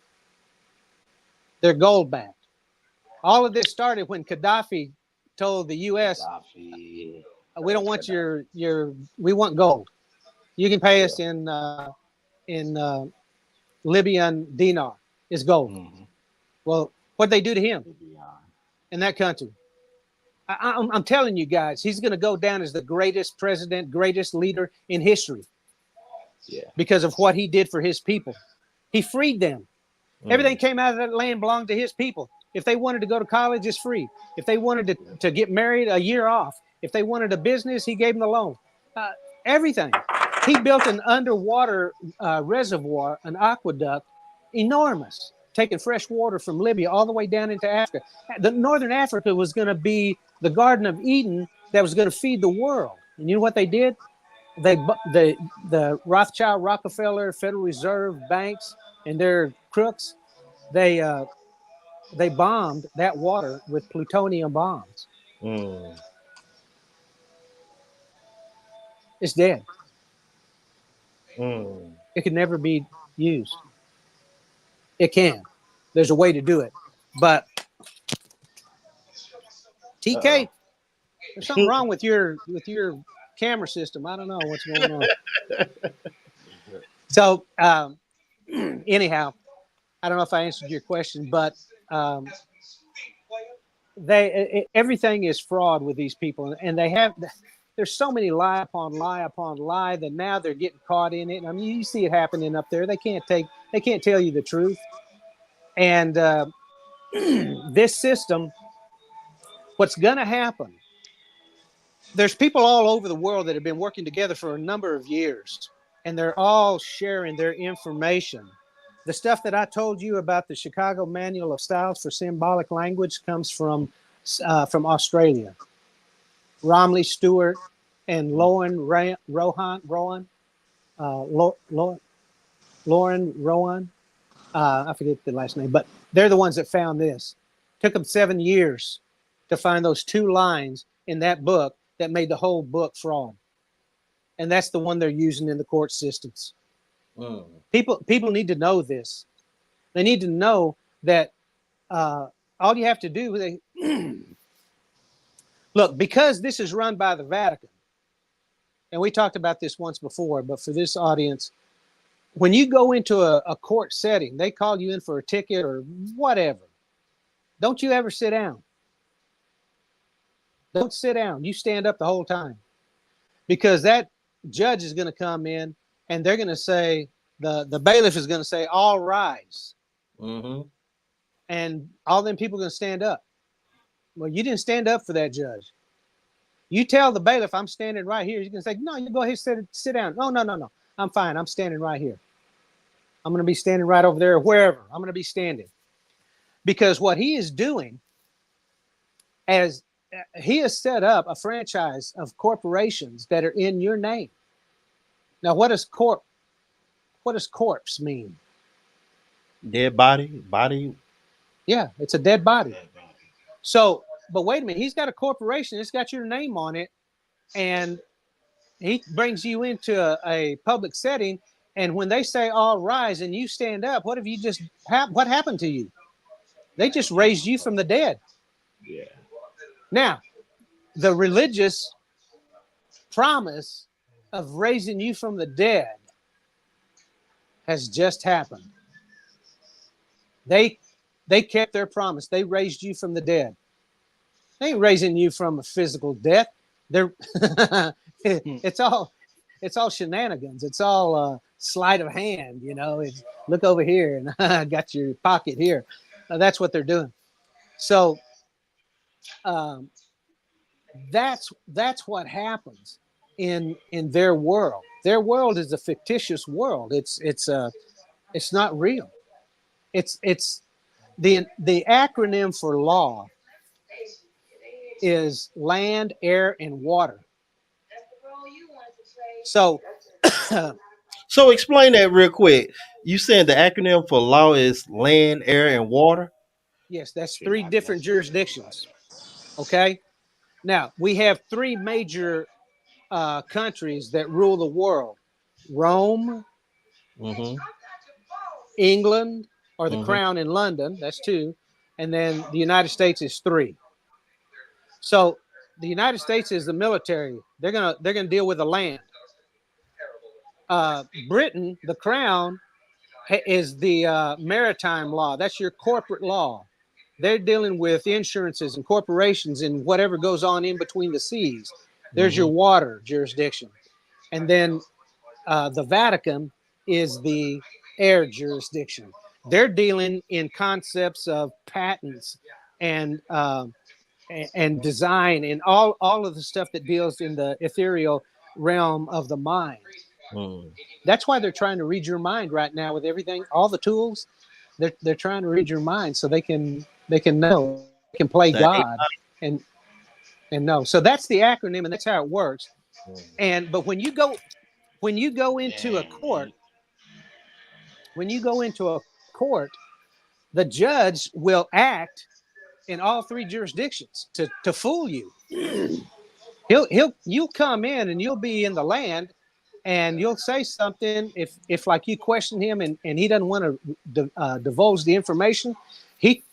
All of this started when Gaddafi told the U.S., we don't want we want gold. You can pay us in Libyan dinar. It's gold. Well, what'd they do to him in that country? I'm telling you guys, he's going to go down as the greatest president, greatest leader in history. Yeah. Because of what he did for his people. He freed them. Everything came out of that land belonged to his people. If they wanted to go to college, it's free. If they wanted to get married, a year off. If they wanted a business, he gave them the loan. Everything. He built an underwater reservoir, an aqueduct, enormous, taking fresh water from Libya all the way down into Africa. The Northern Africa was going to be the Garden of Eden that was going to feed the world. And you know what they did? The Rothschild, Rockefeller, Federal Reserve banks, and their crooks, they bombed that water with plutonium bombs. Mm. It's dead. Mm. It can never be used. It can. There's a way to do it. But TK, there's something wrong with your camera system. I don't know what's going on. So anyhow, I don't know if I answered your question, but everything is fraud with these people, and there's so many lie upon lie upon lie that now they're getting caught in it. I mean, you see it happening up there. They can't tell you the truth. And this system, what's going to happen, there's people all over the world that have been working together for a number of years, and they're all sharing their information. The stuff that I told you about the Chicago Manual of Styles for Symbolic Language comes from Australia. Romley Stewart and Lauren Rowan. I forget the last name, but they're the ones that found this. Took them 7 years to find those 2 lines in that book that made the whole book fraud. And that's the one they're using in the court systems. Mm. People need to know this. They need to know that all you have to do, look, because this is run by the Vatican, and we talked about this once before, but for this audience, when you go into a court setting, they call you in for a ticket or whatever. Don't you ever sit down. Don't sit down. You stand up the whole time, because that judge is going to come in and they're going to say, the bailiff is going to say, all rise. Mm-hmm. And all them people are going to stand up. Well, you didn't stand up for that judge. You tell the bailiff, I'm standing right here. He's going to say, no, you go ahead and sit down. No. I'm fine. I'm standing right here. I'm going to be standing right over there, wherever. I'm going to be standing. Because what he is doing, as he has set up a franchise of corporations that are in your name. Now, what does corpse mean? Dead body. Yeah, it's a dead body. So, but wait a minute, he's got a corporation, it's got your name on it, and he brings you into a public setting, and when they say all rise and you stand up, what happened to you? They just raised you from the dead. Yeah. Now, the religious promise of raising you from the dead has just happened. They kept their promise. They raised you from the dead. They ain't raising you from a physical death. It's all shenanigans. It's all sleight of hand. You know, look over here and I got your pocket here. That's what they're doing. So that's what happens in their world. Their world is a fictitious world. It's not real. It's the acronym for law is land, air, and water. So so explain that real quick. You saying the acronym for law is land, air, and water? Yes, that's 3 different jurisdictions. Okay. Now we have 3 major countries that rule the world: Rome, mm-hmm. England, or the mm-hmm. Crown in London. That's 2, and then the United States is 3. So the United States is the military. They're gonna deal with the land. Britain, the Crown, is the maritime law. That's your corporate law. They're dealing with insurances and corporations and whatever goes on in between the seas. There's mm-hmm. your water jurisdiction. And then the Vatican is the air jurisdiction. They're dealing in concepts of patents and design and all of the stuff that deals in the ethereal realm of the mind. Mm. That's why they're trying to read your mind right now with everything, all the tools. They're trying to read your mind so they can know, they can play That God and know. So that's the acronym, and that's how it works. ain't. And but when you go into a Damn, court, man. when you go into a court, the judge will act in all three jurisdictions to fool you. You'll come in and you'll be in the land, and you'll say something if like you question him and he doesn't want to divulge the information. He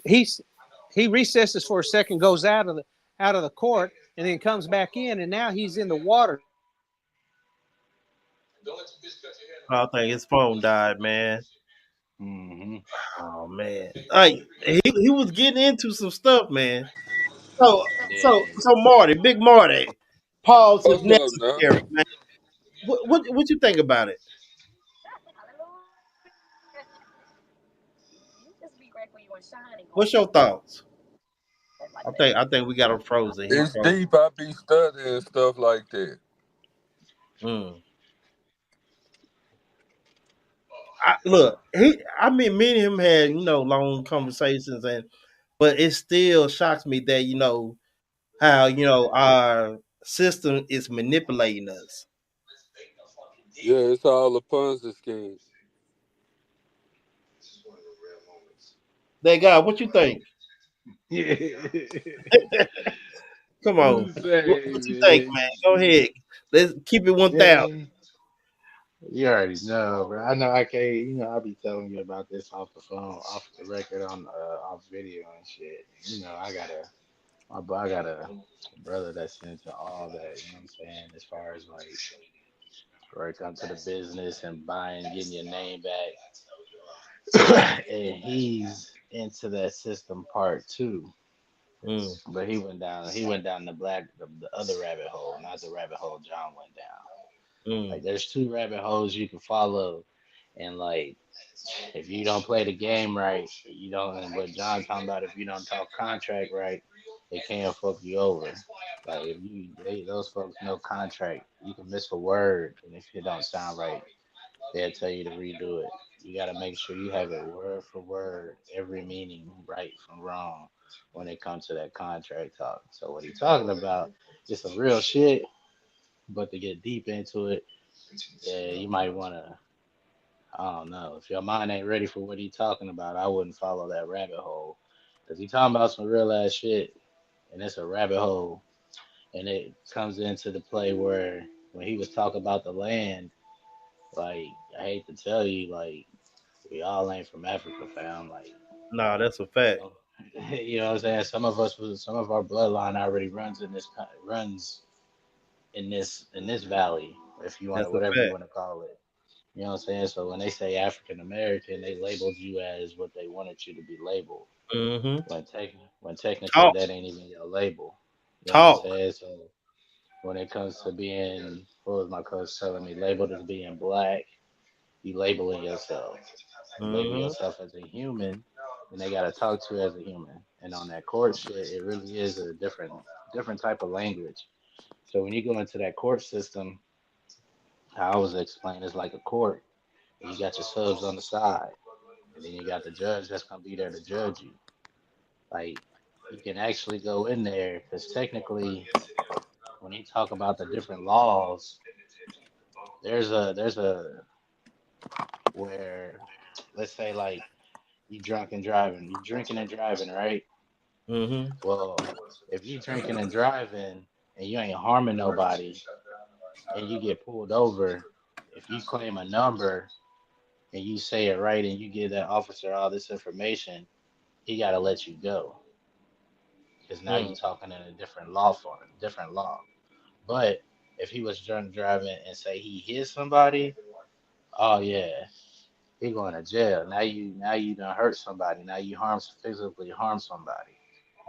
recesses for a second, goes out of the court, and then comes back in, and now he's in the water. I think his phone died, man. Mm-hmm. Oh man, like he was getting into some stuff, man. So Yeah. Marty, Big Marty, pause if What's up now? necessary, man. What you think about it? What's your thoughts? I think we got him frozen. He It's froze. deep. I be studying stuff like that. Mm. Look, I mean, me and him had long conversations, but it still shocks me that how our system is manipulating us. Yeah, it's all a Ponzi scheme. That guy, what you think? Come on, what you think, Man. man? Go ahead. Let's keep it 1,000. Man. You already know, bro. I know I can't. I'll be telling you about this off the phone, off the record, on off video and shit. I got a brother that's into all that. You know what I'm saying? As far as like, where it comes to the business and buying, getting your name back, and he's into that system part too. Mm, But he went down the other rabbit hole, not the rabbit hole John went down. Like, mm, there's two rabbit holes you can follow, and like, if you don't play the game right, you don't. And what John talking about, if you don't talk contract right, they can't fuck you over. Like, if those folks know contract, you can miss a word, and if it don't sound right, they'll tell you to redo it. You got to make sure you have it word for word, every meaning right from wrong when it comes to that contract talk. So what he's talking about is some real shit, but to get deep into it, yeah, you might want to. I don't know. If your mind ain't ready for what he's talking about, I wouldn't follow that rabbit hole. Because he's talking about some real ass shit, and it's a rabbit hole. And it comes into the play where when he was talking about the land, like, I hate to tell you, like, we all ain't from Africa, fam. Like, nah, that's a fact. so, you know what I'm saying? Some of our bloodline already runs in this valley, if you want to, That's a whatever you fact. want to call it. You know what I'm saying? So when they say African American, they labeled you as what they wanted you to be labeled. Mm-hmm. When technically Talk, that ain't even your label. You know what I'm talk. saying? So when it comes to being, what was my coach telling me, labeled as being black, you labeling yourself. You label Mm-hmm. yourself as a human, and they gotta talk to you as a human. And on that court shit, it really is a different type of language. So when you go into that court system, how I was explaining, it's like a court. And you got your subs on the side, and then you got the judge that's gonna be there to judge you. Like, you can actually go in there because technically, when you talk about the different laws, there's a where, let's say, like, you drunk and driving, you drinking and driving, right? Mm-hmm. Well, if you drinking and driving and you ain't harming nobody and you get pulled over, if you claim a number and you say it right and you give that officer all this information, he got to let you go because now you're Mm. talking in a different law. But if he was drunk driving and say he hit somebody, oh yeah, he going to jail. Now you done hurt somebody. Now you physically harm somebody.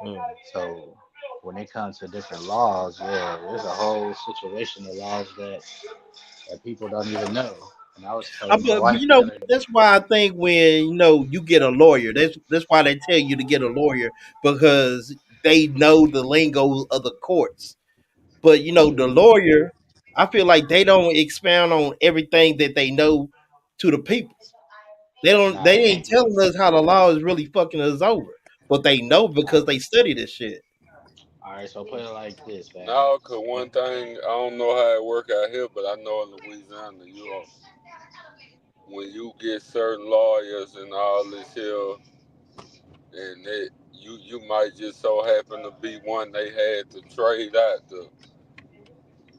Mm. So when it comes to different laws, yeah, there's a whole situation of laws that people don't even know. And I was telling my But wife the other. that's why I think when you get a lawyer, that's why they tell you to get a lawyer because they know the lingo of the courts. But the lawyer, I feel like they don't expound on everything that they know to the people. They don't. Nah, They they ain't telling us how the law is really fucking us over, but they know because they study this shit. all right. So put it like this, man. No, cause one thing I don't know how it work out here, but I know in Louisiana, when you get certain lawyers and all this here, and you might just so happen to be one they had to trade out to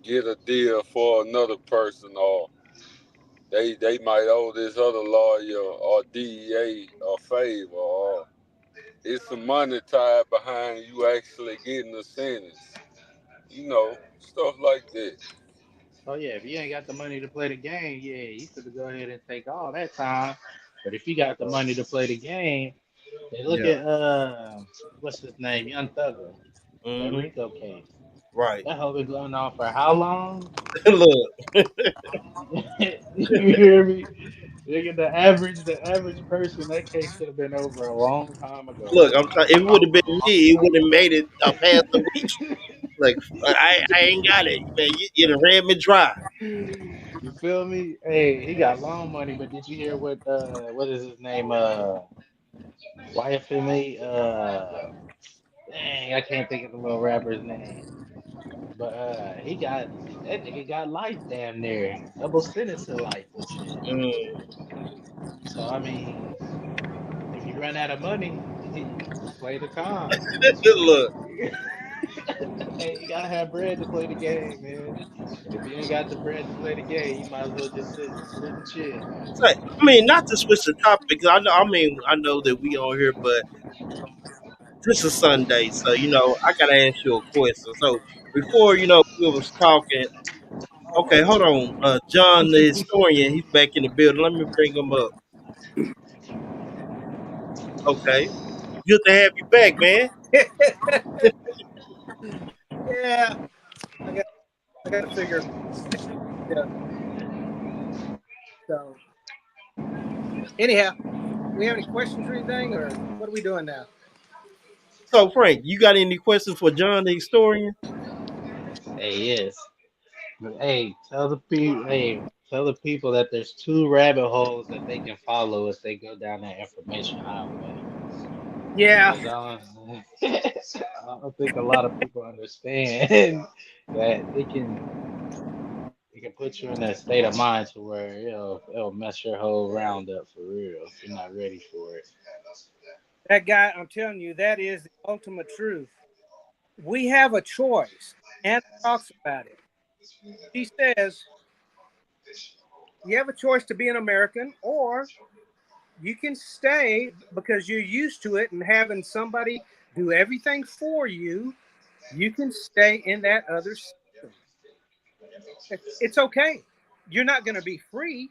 get a deal for another person, or they might owe this other lawyer or DEA a favor, or it's some money tied behind you actually getting a sentence. Stuff like that. So yeah, if you ain't got the money to play the game, yeah, you could go ahead and take all that time. But if you got the money to play the game, then look Yeah. at what's his name, Young Thugger, that Hmm. Rico case. Right. That hoe been going on for how long? Look. You hear me? Nigga, the average person, that case should have been over a long time ago. Look. I'm trying. If it would have been me, it would have made it past the week. Like I ain't got it, man. You done ran me dry. You feel me? Hey, he got loan money, but did you hear what is his name? YFMA, dang, I can't think of the little rapper's name. But that nigga got life damn near. Double sentence to life and shit. Mm. So I mean, if you run out of money, play the time. Look. Hey, you gotta have bread to play the game, man. And if you ain't got the bread to play the game, you might as well just sit and chill. Say, I mean, not to switch the topic. 'Cause I know. I mean, I know that we on here, but this is Sunday, so I gotta ask you a question. So before we was talking. Okay, hold on. John, the historian, he's back in the building. Let me bring him up. Okay, good to have you back, man. Yeah, I got I got to figure. Yeah. So anyhow, we have any questions or anything, or what are we doing now? So, Frank, you got any questions for John, the historian? Hey, yes. But hey, tell the people that there's two rabbit holes that they can follow if they go down that information highway. Yeah, Because I don't think a lot of people understand that it can put you in that state of mind to where it'll mess your whole round up for real if you're not ready for it. that guy. I'm telling you, that is the ultimate truth. We have a choice. Anna talks about it. She says you have a choice to be an American, or you can stay because you're used to it and having somebody do everything for you. You can stay in that other system. It's okay. You're not going to be free,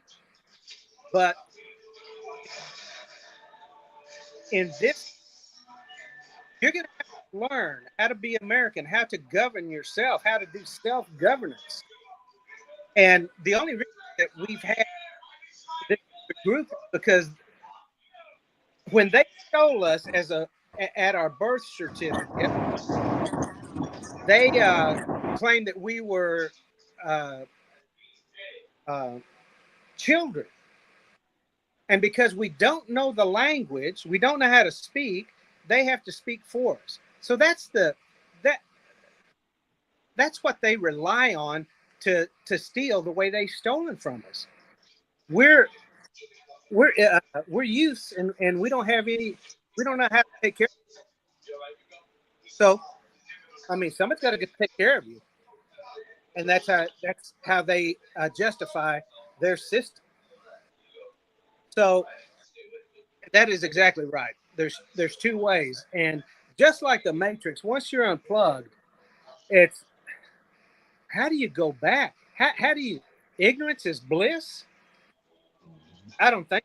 but in this, you're going to have to learn how to be American, how to govern yourself, how to do self governance. And the only reason that we've had this group is because when they stole us at our birth certificate, they claimed that we were uh, uh, children, and because we don't know the language, we don't know how to speak. They have to speak for us. So that that's what they rely on to steal the way they've stolen from us. We're we're youths, and we don't have any. We don't know how to take care. So I mean, somebody's got to take care of you, and that's how they justify their system. So that is exactly right. There's two ways, and just like the Matrix, once you're unplugged, it's how do you go back? How do you? Ignorance is bliss. I don't think,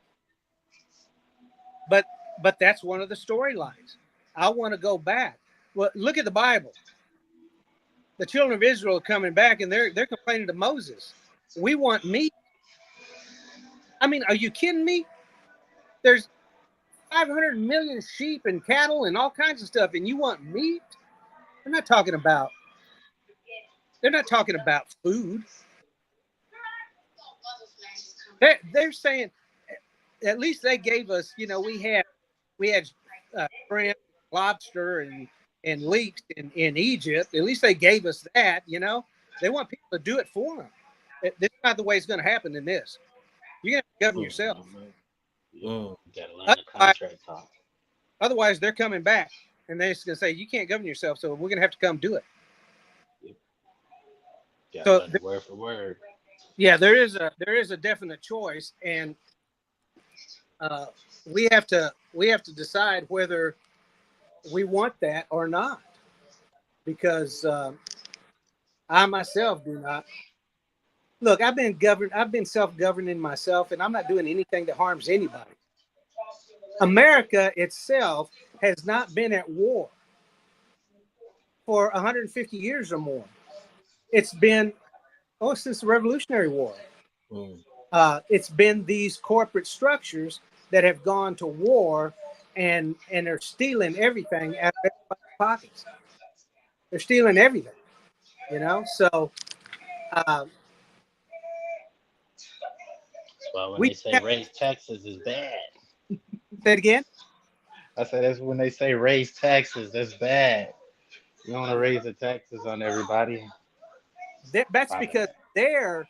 but that's one of the storylines. I want to go back. Well, look at the Bible. The children of Israel are coming back, and they're complaining to Moses. We want meat. I mean, are you kidding me? There's 500 million sheep and cattle and all kinds of stuff, and you want meat? They're not talking about. They're not talking about food. They're saying at least they gave us, we had shrimp, lobster, and leeks in Egypt. At least they gave us that. They want people to do it for them. This is not the way it's going to happen in this. You're going to govern yourself. You gotta learn the Otherwise, contract talk. otherwise, they're coming back and they're just going to say you can't govern yourself, so we're going to have to come do it. You gotta So learn it word for word. yeah, there is a definite choice, and we have to decide whether we want that or not, because I myself do not. Look, I've been self-governing myself, and I'm not doing anything that harms anybody. America itself has not been at war for 150 years or more. It's been since the Revolutionary War. It's been these corporate structures that have gone to war and are stealing everything out of everybody's pockets. They're stealing everything, So That's why when we they say raise taxes is bad. say it again. I said that's when they say raise taxes, that's bad. You don't want to raise the taxes on everybody. That's because they're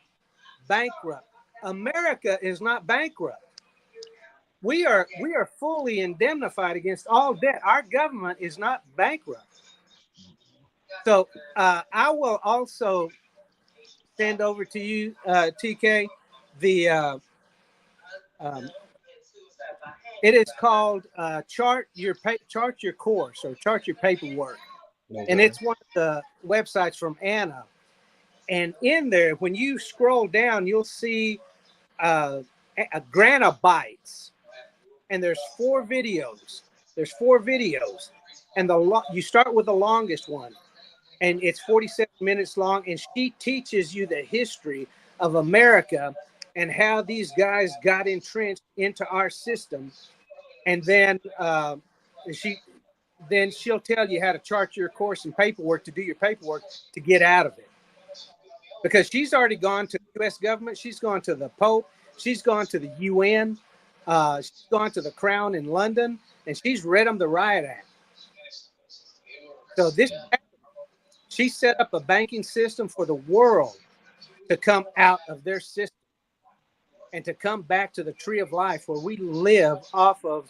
bankrupt. America is not bankrupt. We are fully indemnified against all debt. Our government is not bankrupt. So I will also send over to you, TK, the it is called chart your course or chart your paperwork, and it's one of the websites from Anna. And in there, when you scroll down, you'll see Granabytes, and there's 4 videos. And you start with the longest one, and it's 47 minutes long, and she teaches you the history of America and how these guys got entrenched into our system. And then she'll tell you how to chart your course and paperwork to do your paperwork to get out of it. Because she's already gone to the U.S. government. She's gone to the Pope. She's gone to the UN. She's gone to the Crown in London, and she's read them the Riot Act. So she set up a banking system for the world to come out of their system and to come back to the tree of life where we live off of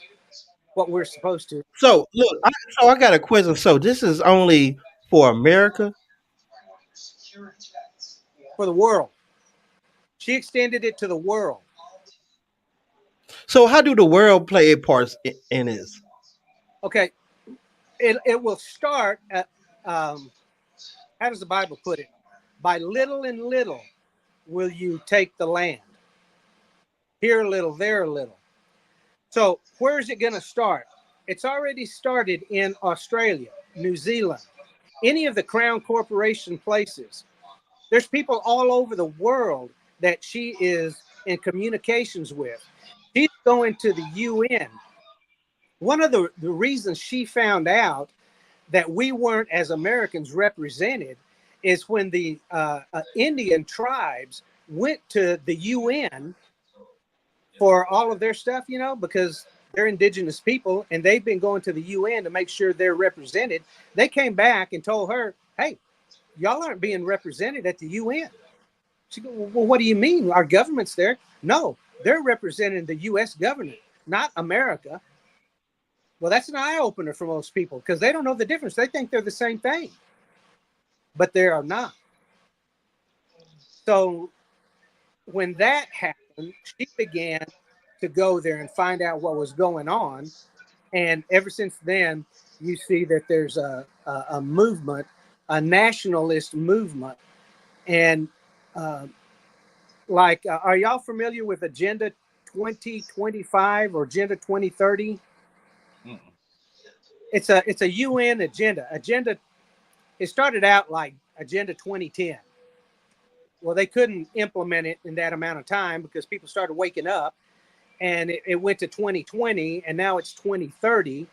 what we're supposed to. So look, I got a question. So this is only for America? For the world. She extended it to the world. So how do the world play a part in this? Okay, it will start at how does the Bible put it? By little and little will you take the land. Here a little, there a little. So where is it going to start? It's already started in Australia, New Zealand, any of the Crown Corporation places. There's people all over the world that she is in communications with. She's going to the UN. One of the reasons she found out that we weren't, as Americans, represented is when the Indian tribes went to the UN for all of their stuff, because they're indigenous people and they've been going to the UN to make sure they're represented. They came back and told her, hey, y'all aren't being represented at the UN. She goes, well, what do you mean? Our government's there. No, they're representing the U.S. government, not America. Well, that's an eye-opener for most people because they don't know the difference. They think they're the same thing, but they are not. So when that happened, she began to go there and find out what was going on. And ever since then, you see that there's a movement, a nationalist movement. And are y'all familiar with Agenda 2025 or Agenda 2030? Mm-mm. It's a UN agenda. It started out like Agenda 2010. Well, they couldn't implement it in that amount of time because people started waking up, and it went to 2020, and now it's 2030,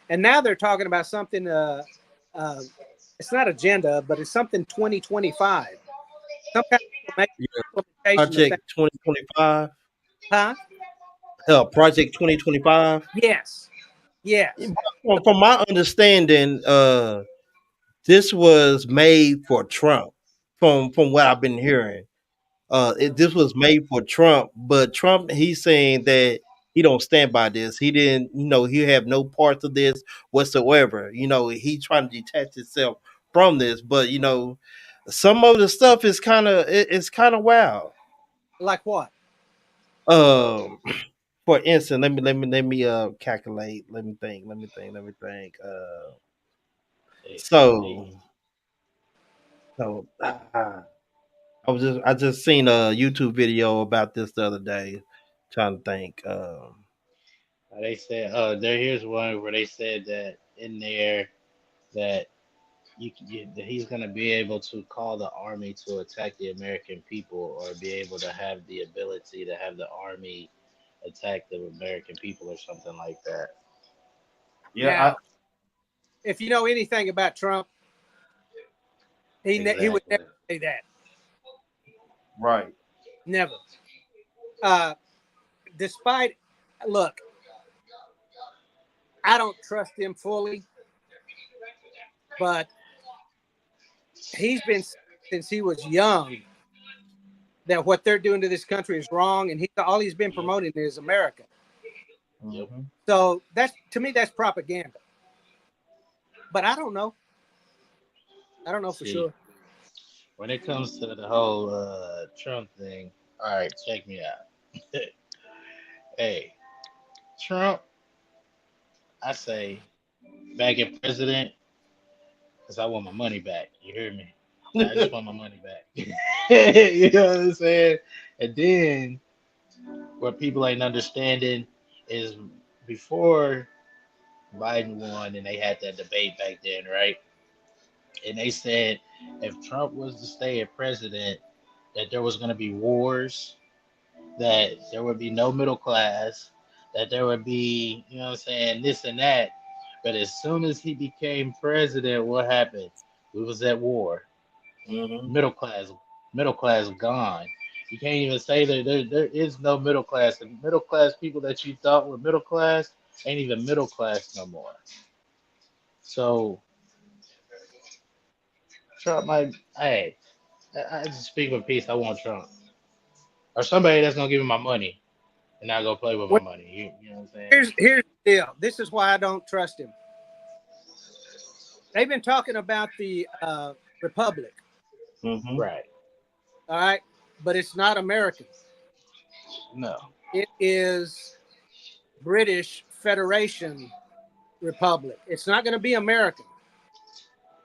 and now they're talking about something. It's not agenda, but it's something 2025. Some kind of Project 2025. Huh? Project 2025. Yes. Yes. From my understanding, this was made for Trump. From what I've been hearing, this was made for Trump. But Trump, he's saying that he don't stand by this. He didn't, he have no parts of this whatsoever. He trying to detach himself from this. But some of the stuff is it's kind of wild. Like what? Um, for instance, let me calculate. Let me think. They, So they, so I just seen a YouTube video about this the other day. Trying to think. they said, there. Here's one where they said that in there that that he's going to be able to call the army to attack the American people, or be able to have the ability to have the army attack the American people, or something like that. Yeah, Now, if you know anything about Trump, he would Exactly. never say that. right. Never. Despite, look, I don't trust him fully, but he's been since he was young that what they're doing to this country is wrong, and all he's been Yep. promoting is America. Yep. So to me that's propaganda. But I don't know. I don't know for See, sure. when it comes to the whole Trump thing, all right, check me out. Hey, Trump, I say back in president, because I want my money back. You hear me? I just want my money back. You know what I'm saying? And then what people ain't understanding is before Biden won and they had that debate back then, right? And they said if Trump was to stay as president, that there was going to be wars, that there would be no middle class, that there would be, you know what I'm saying, this and that. But as soon as he became president, what happened? We was at war. Mm-hmm. Middle class gone. You can't even say that there is no middle class. The middle class people that you thought were middle class ain't even middle class no more. So Trump might, hey, I just speak with peace. I want Trump or somebody that's gonna give me my money and not go play with my Well, money. You know what I'm saying? here's the deal. This is why I don't trust him. They've been talking about the republic, Mm-hmm. Right? all right, but it's not American. No. It is British Federation Republic. It's not going to be American.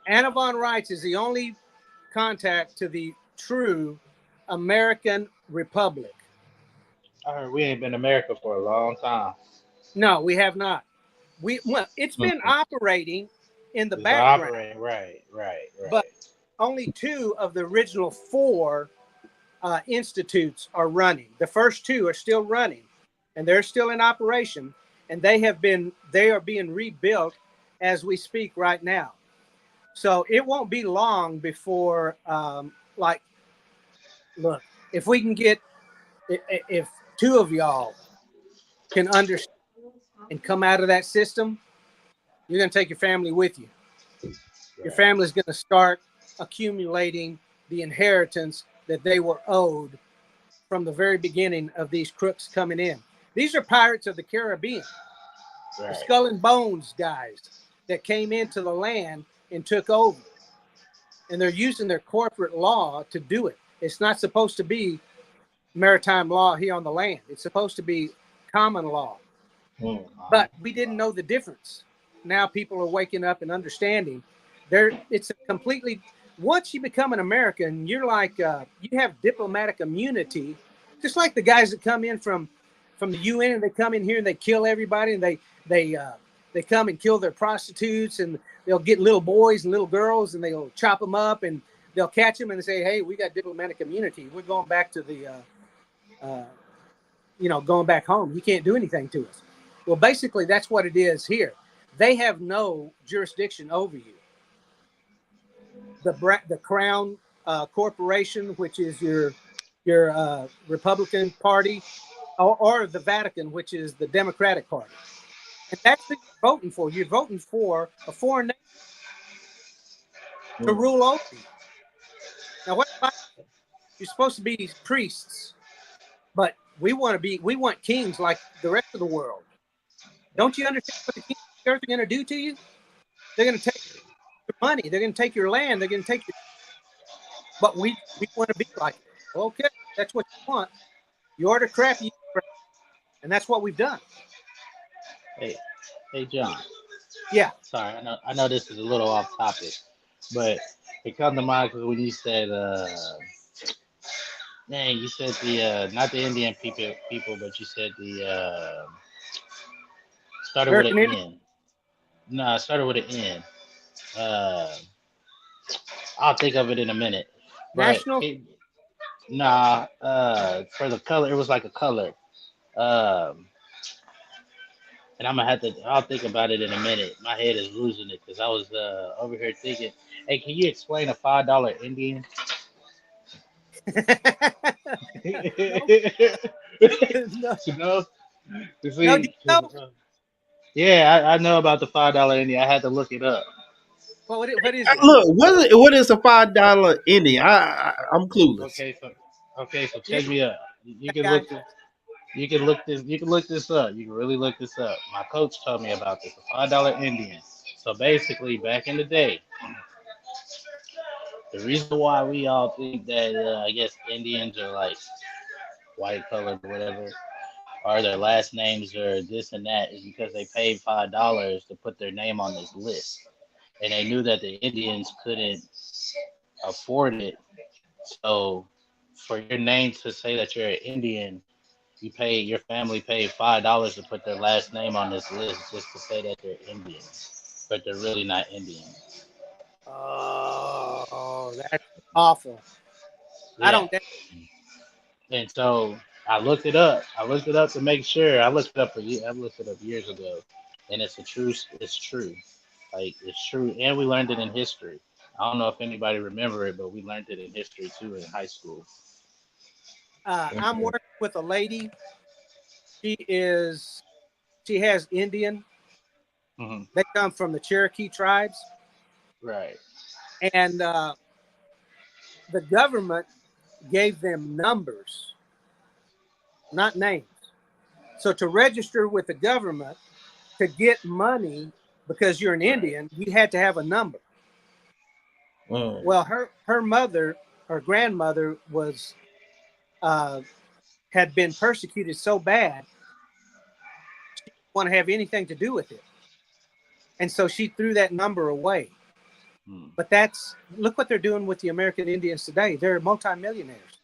Anna von Reitz is the only contact to the true American Republic. I heard we ain't been in America for a long time. No, we have not. It's been operating in the It's background, operating right. but only two of the original four institutes are running. The first two are still running, and they're still in operation, and they are being rebuilt as we speak right now. So it won't be long before, look, if we can get, if two of y'all can understand and come out of that system, you're going to take your family with you. Your family is going to start accumulating the inheritance that they were owed from the very beginning of these crooks coming in. These are pirates of the Caribbean, the Skull and Bones guys that came into the land and took over. And they're using their corporate law to do it. It's not supposed to be maritime law here on the land. It's supposed to be common law. But we didn't know the difference. Now people are waking up and understanding. It's a completely, once you become an American, you're like, you have diplomatic immunity, just like the guys that come in from the UN, and they come in here and they kill everybody, and they come and kill their prostitutes, and they'll get little boys and little girls, and they'll chop them up, and they'll catch them and say, hey, we got diplomatic immunity. We're going back to the, going back home. You can't do anything to us. Well, basically, that's what it is here. They have no jurisdiction over you. The Crown Corporation, which is your Republican Party, or the Vatican, which is the Democratic Party. And that's who you're voting for. You're voting for a foreign nation to rule over you. Now, what about you're supposed to be priests, but we want kings like the rest of the world. Don't you understand what the kings of the earth are going to do to you? They're going to take your money. They're going to take your land. They're going to take your. But we want to be like it. Okay, that's what you want. You order crap, you eat crap. And that's what we've done. Hey, John. Yeah. Sorry, I know this is a little off topic, but it come to mind because when you said, man, you said the not the Indian people, but you said the started with American an Indian N. No, it started with an N. Uh, I'll think of it in a minute. But National. for the color, it was like a color. Um, and I'll think about it in a minute. My head is losing it because I was over here thinking, hey, can you explain a $5 Indian? No. You know? You No, do see, you know? yeah, I know about the $5 Indian. I had to look it up. Well, what is it? Look, what is a $5 Indian? I'm clueless. Okay, so check me out. You That can guy. look this. You can look this up. You can really look this up. My coach told me about this. A $5 Indian. So basically, back in the day, the reason why we all think that I guess Indians are like white colored or whatever, or their last names are this and that, is because they paid $5 to put their name on this list, and they knew that the Indians couldn't afford it. So for your name to say that you're an Indian, your family paid $5 to put their last name on this list just to say that they're Indian, but they're really not Indian. Oh, that's awful. I Yeah. don't. And so I looked it up. I looked it up to make sure. I looked it up I looked it up years ago, and it's true. Like it's true, and we learned it in history. I don't know if anybody remember it, but we learned it in history too in high school. I'm working with a lady. She has Indian. Hmm. They come from the Cherokee tribes, Right. and the government gave them numbers, not names. So to register with the government to get money because you're an Indian, you had to have a number. Well, her mother, her grandmother was had been persecuted so bad, she didn't want to have anything to do with it, and so she threw that number away. But look what they're doing with the American Indians today. They're multimillionaires.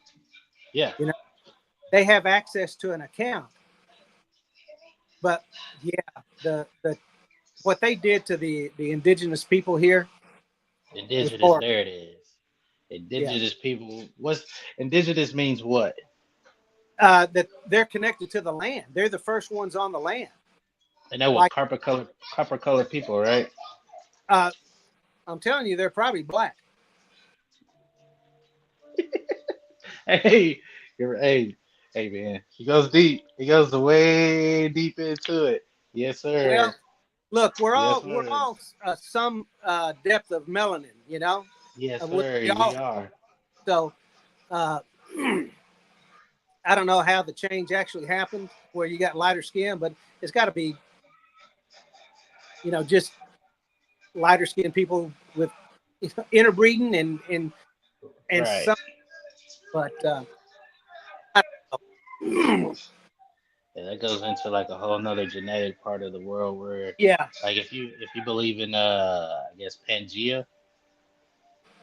Yeah. You know, they have access to an account. But yeah, the what they did to the indigenous people here was Indigenous, horrible. there it is. Yeah, Indigenous people. What's indigenous means what? that they're connected to the land. They're the first ones on the land. And that was Like copper colored people, right? I'm telling you, they're probably black. Hey, hey, man. He goes deep. He goes way deep into it. Yes, sir. Well, look, we're Yes, sir. all some depth of melanin, you know. Yes, We, sir. we We all are. so. Uh, I don't know how the change actually happened where you got lighter skin, but it's got to be, just lighter skinned people with interbreeding and Right. some. But I don't know. Yeah, that goes into like a whole nother genetic part of the world where, Yeah, like, if you believe in I guess Pangea.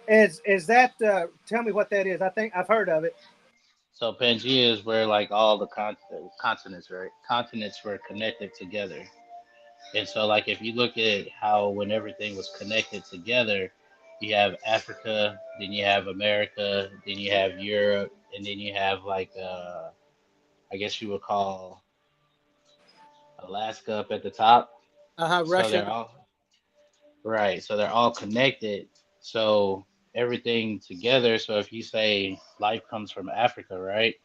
is that? Tell me what that is. I think I've heard of it. So Pangea is where like all the continents, right? Continents were connected together. And so, like, if you look at how when everything was connected together, you have Africa, then you have America, then you have Europe, and then you have like, I guess you would call Alaska up at the top. So Russia. they're all right. So they're all connected. So everything together. So if you say life comes from Africa, right?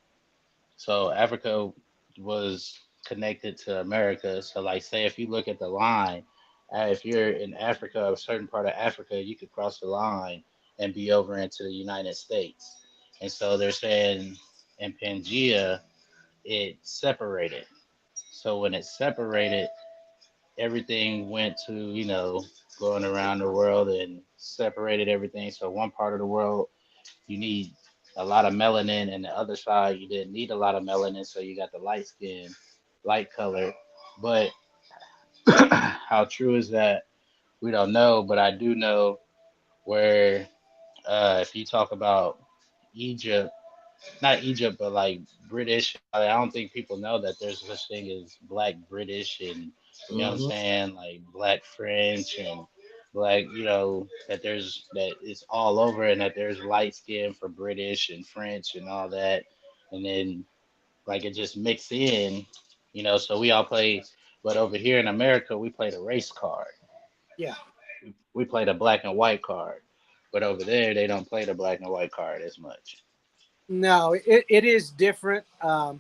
So Africa was connected to America. So, like, say if you look at the line, if you're in Africa, a certain part of Africa, you could cross the line and be over into the United States. And so they're saying in Pangea, it separated. So when it separated, everything went to, going around the world and separated everything. So one part of the world, you need a lot of melanin, and the other side, you didn't need a lot of melanin. So you got the light skin, light color. But how true is that? We don't know. But I do know where, if you talk about Egypt, not Egypt, but like British. I don't think people know that there's such thing as black British, and you know what I'm Mm-hmm. saying, like black French and black, that it's all over, and that there's light skin for British and French and all that, and then like it just mix in, so we all play, but over here in America we play the race card. Yeah. We play the black and white card, but over there they don't play the black and white card as much. No, it is different. Because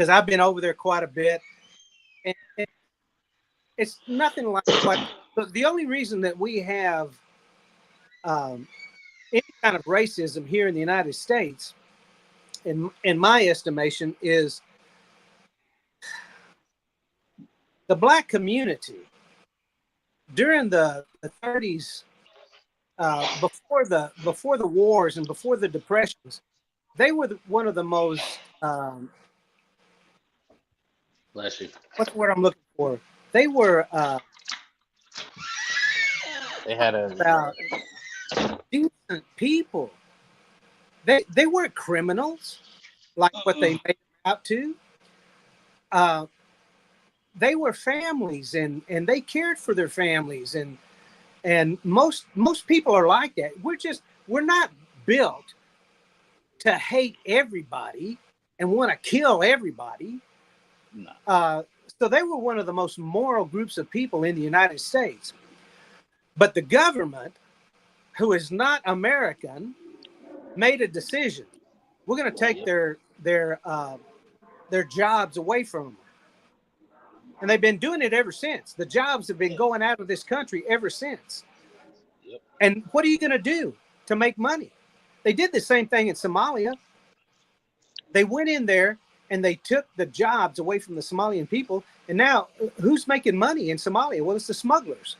I've been over there quite a bit, and it's nothing like. Look, the only reason that we have um, any kind of racism here in the United States, in my estimation, is the black community during the 30s, before the wars and before the depressions. They were one of the most Bless you. what's the word I'm looking for? They were They had a about decent people. They weren't criminals like what they made out to. They were families, and they cared for their families, and most people are like that. We're not built to hate everybody and want to kill everybody. no. So they were one of the most moral groups of people in the United States. But the government, who is not American, made a decision. We're going to take Yep. their jobs away from them, and they've been doing it ever since. The jobs have been going out of this country ever since. Yep. And what are you going to do to make money? They did the same thing in Somalia. They went in there and they took the jobs away from the Somalian people. And now, who's making money in Somalia? Well, it's the smugglers.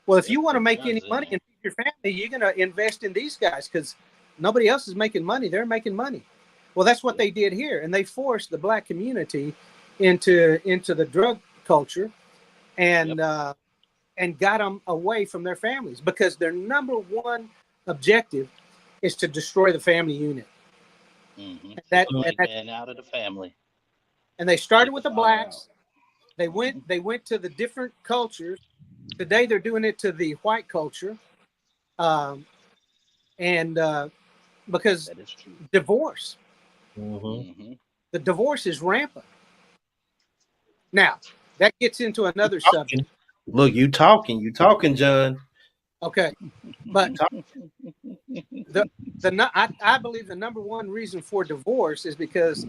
Well, if Yep. you want to With make guns any in money there. and feed your family, you're going to invest in these guys because nobody else is making money. They're making money. Well, that's what Yep. they did here, and they forced the black community into the drug culture, and Yep. and got them away from their families because their number one objective is to destroy the family unit. Take a And white man out of the family. they started Take the with the father out. blacks. They went to the different cultures. Today they're doing it to the white culture, um, and because That is true. divorce, Mm-hmm. the divorce is rampant. Now that gets into another subject. Look, you talking, John. Okay, but Talk. I believe the number one reason for divorce is because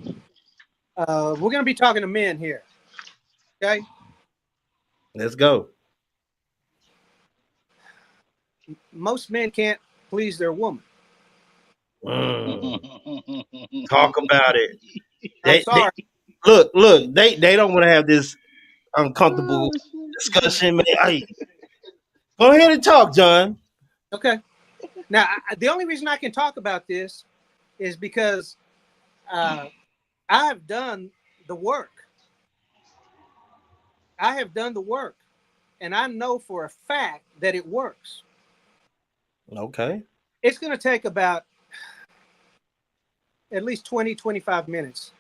we're going to be talking to men here. Okay, Let's go. most men can't please their woman. Talk about it. I'm They sorry. look. They don't want to have this uncomfortable Oh, shit. discussion, man. Hey, go ahead and talk, John. Okay. Now, the only reason I can talk about this is because I've done the work. I have done the work, and I know for a fact that it works. Okay. It's going to take about at least 20, 25 minutes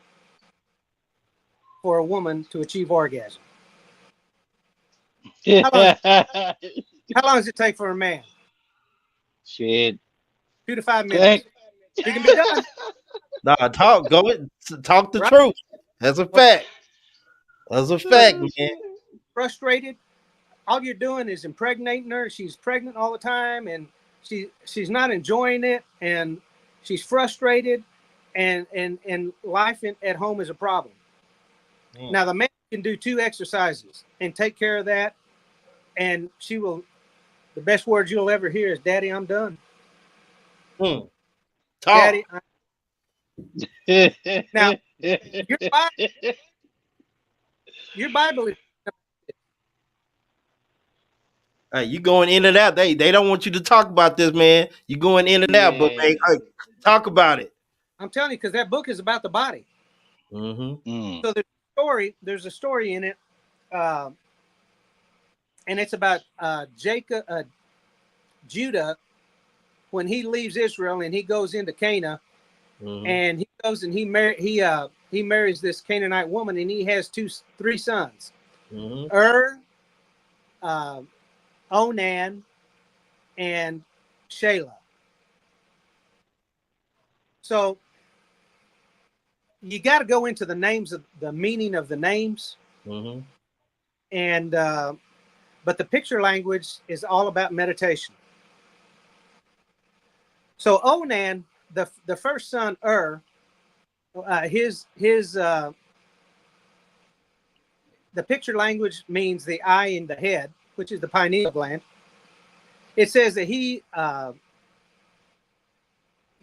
for a woman to achieve orgasm. How long does it take for a man? Shit. 2 to 5 minutes. Dang. You can be done. Nah, talk. Go ahead. Talk the Right. truth. That's a fact. That's a fact, man. Frustrated. All you're doing is impregnating her. She's pregnant all the time, and she's not enjoying it, and she's frustrated. and life at home is a problem. Now the man can do 2 exercises and take care of that, and she will. The best words you'll ever hear is, "Daddy, I'm done." Talk. Daddy. Now your Bible is. Hey, you going in and out. They don't want you to talk about this, man. You going in and out, but hey, talk about it. I'm telling you, because that book is about the body. Mm-hmm. So there's a story in it, and it's about Judah, when he leaves Israel and he goes into Canaan, and he goes and he marries this Canaanite woman, and he has 3 sons, Onan, and Shelah. So you got to go into the names of the meaning of the names, and but the picture language is all about meditation. So Onan, the first son, the picture language means the eye and the head, which is the pineal gland. It says that he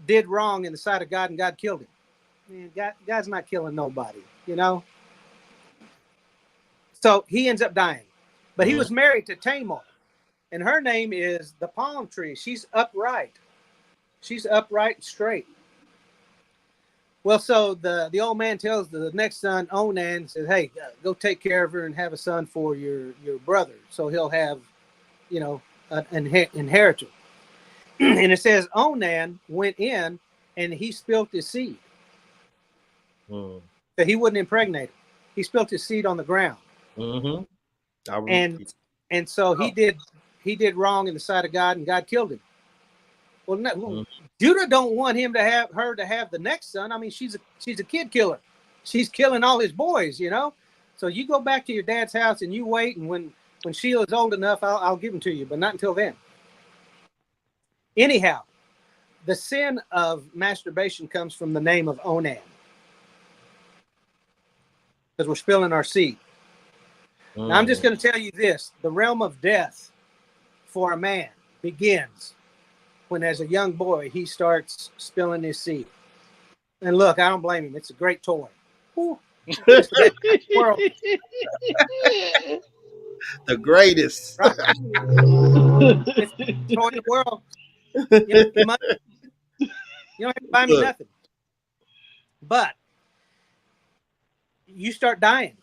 did wrong in the sight of God, and God killed him. Man, God's not killing nobody, you know. So he ends up dying, but he was married to Tamar, and her name is the palm tree. She's upright. She's upright and straight. Well, so the old man tells the next son, Onan, says, "Hey, go take care of her and have a son for your brother, so he'll have, you know, an inheritance." And it says Onan went in and he spilt his seed. So he wouldn't impregnate him. He spilt his seed on the ground. And so he did wrong in the sight of God, and God killed him. Well, Judah don't want her to have the next son. I mean, she's a kid killer. She's killing all his boys, you know. So you go back to your dad's house and you wait, and when Sheila's old enough, I'll give him to you, but not until then. Anyhow, the sin of masturbation comes from the name of Onan, because we're spilling our seed. Now, I'm just going to tell you this: the realm of death for a man begins when, as a young boy, he starts spilling his seed. And look, I don't blame him. It's a great toy. The greatest. Right? It's the toy in the world. You don't have to buy me nothing. But you start dying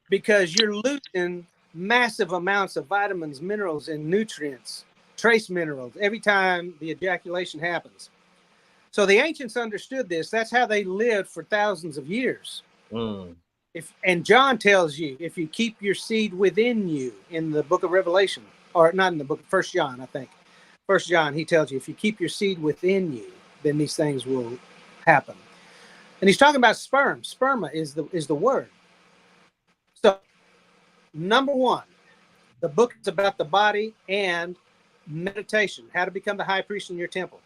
because you're losing massive amounts of vitamins, minerals, and nutrients, trace minerals, every time the ejaculation happens. So the ancients understood this. That's how they lived for thousands of years. And John tells you, if you keep your seed within you, in the book of Revelation, or not in the book of 1 John, I think. 1 John, he tells you, if you keep your seed within you, then these things will happen. And he's talking about sperm. Sperma is the word. So, number one, the book is about the body and meditation, how to become the high priest in your temple.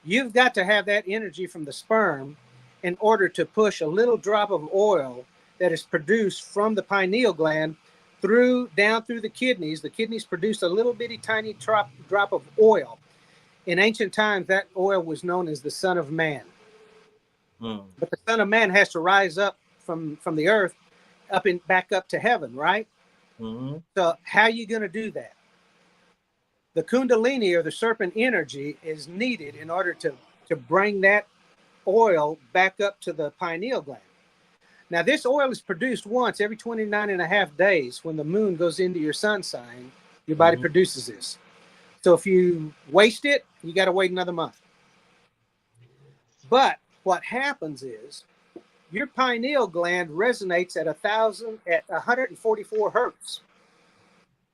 You've got to have that energy from the sperm in order to push a little drop of oil that is produced from the pineal gland down through the kidneys. The kidneys produce a little bitty tiny drop of oil. In ancient times, that oil was known as the Son of Man. But the Son of Man has to rise up from the earth back up to heaven, right? So how are you going to do that? The Kundalini, or the serpent energy, is needed in order to bring that oil back up to the pineal gland. Now, this oil is produced once every 29 and a half days. When the moon goes into your sun sign, your body produces this. So if you waste it, you got to wait another month. But what happens is your pineal gland resonates at 144 hertz.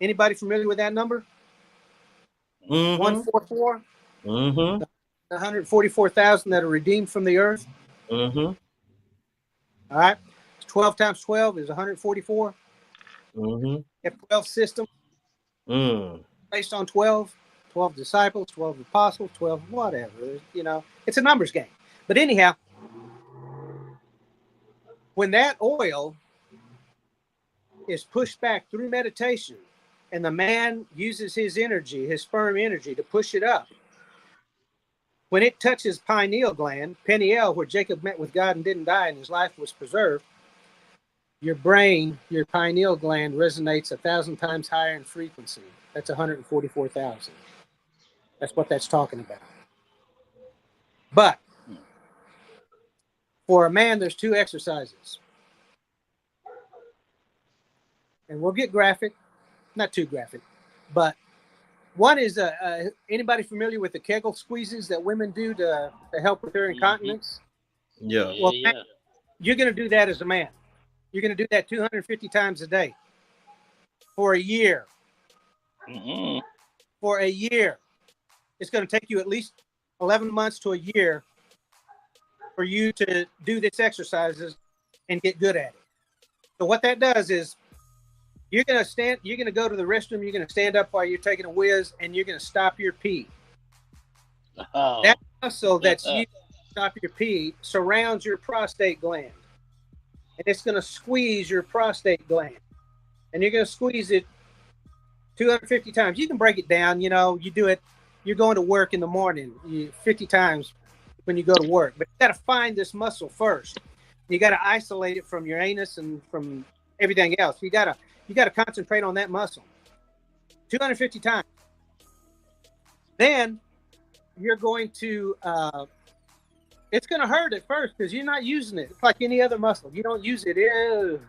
Anybody familiar with that number? 144? 144,000 that are redeemed from the earth. All right. 12 times 12 is 144. You have 12 systems based on 12 disciples, 12 apostles, 12 whatever. You know, it's a numbers game. But anyhow, when that oil is pushed back through meditation and the man uses his energy, his sperm energy, to push it up, when it touches pineal gland, Peniel, where Jacob met with God and didn't die and his life was preserved, your brain, your pineal gland resonates 1,000 times higher in frequency. That's 144,000. That's what that's talking about. But for a man, there's 2 exercises. And we'll get graphic, not too graphic, but one is anybody familiar with the Kegel squeezes that women do to help with their incontinence? Yeah. Well, Yeah. you're going to do that as a man. You're going to do that 250 times a day for a year. Mm-mm. For a year. It's going to take you at least 11 months to a year for you to do these exercises and get good at it. So what that does is you're going to go to the restroom, you're going to stand up while you're taking a whiz, and you're going to stop your pee. Oh. That muscle that's used to stop your pee surrounds your prostate gland. And it's going to squeeze your prostate gland. And you're going to squeeze it 250 times. You can break it down. You do it. You're going to work in the morning 50 times when you go to work. But you got to find this muscle first. You got to isolate it from your anus and from everything else. You got to concentrate on that muscle 250 times. Then you're going to it's going to hurt at first because you're not using it. It's like any other muscle. You don't use it. You're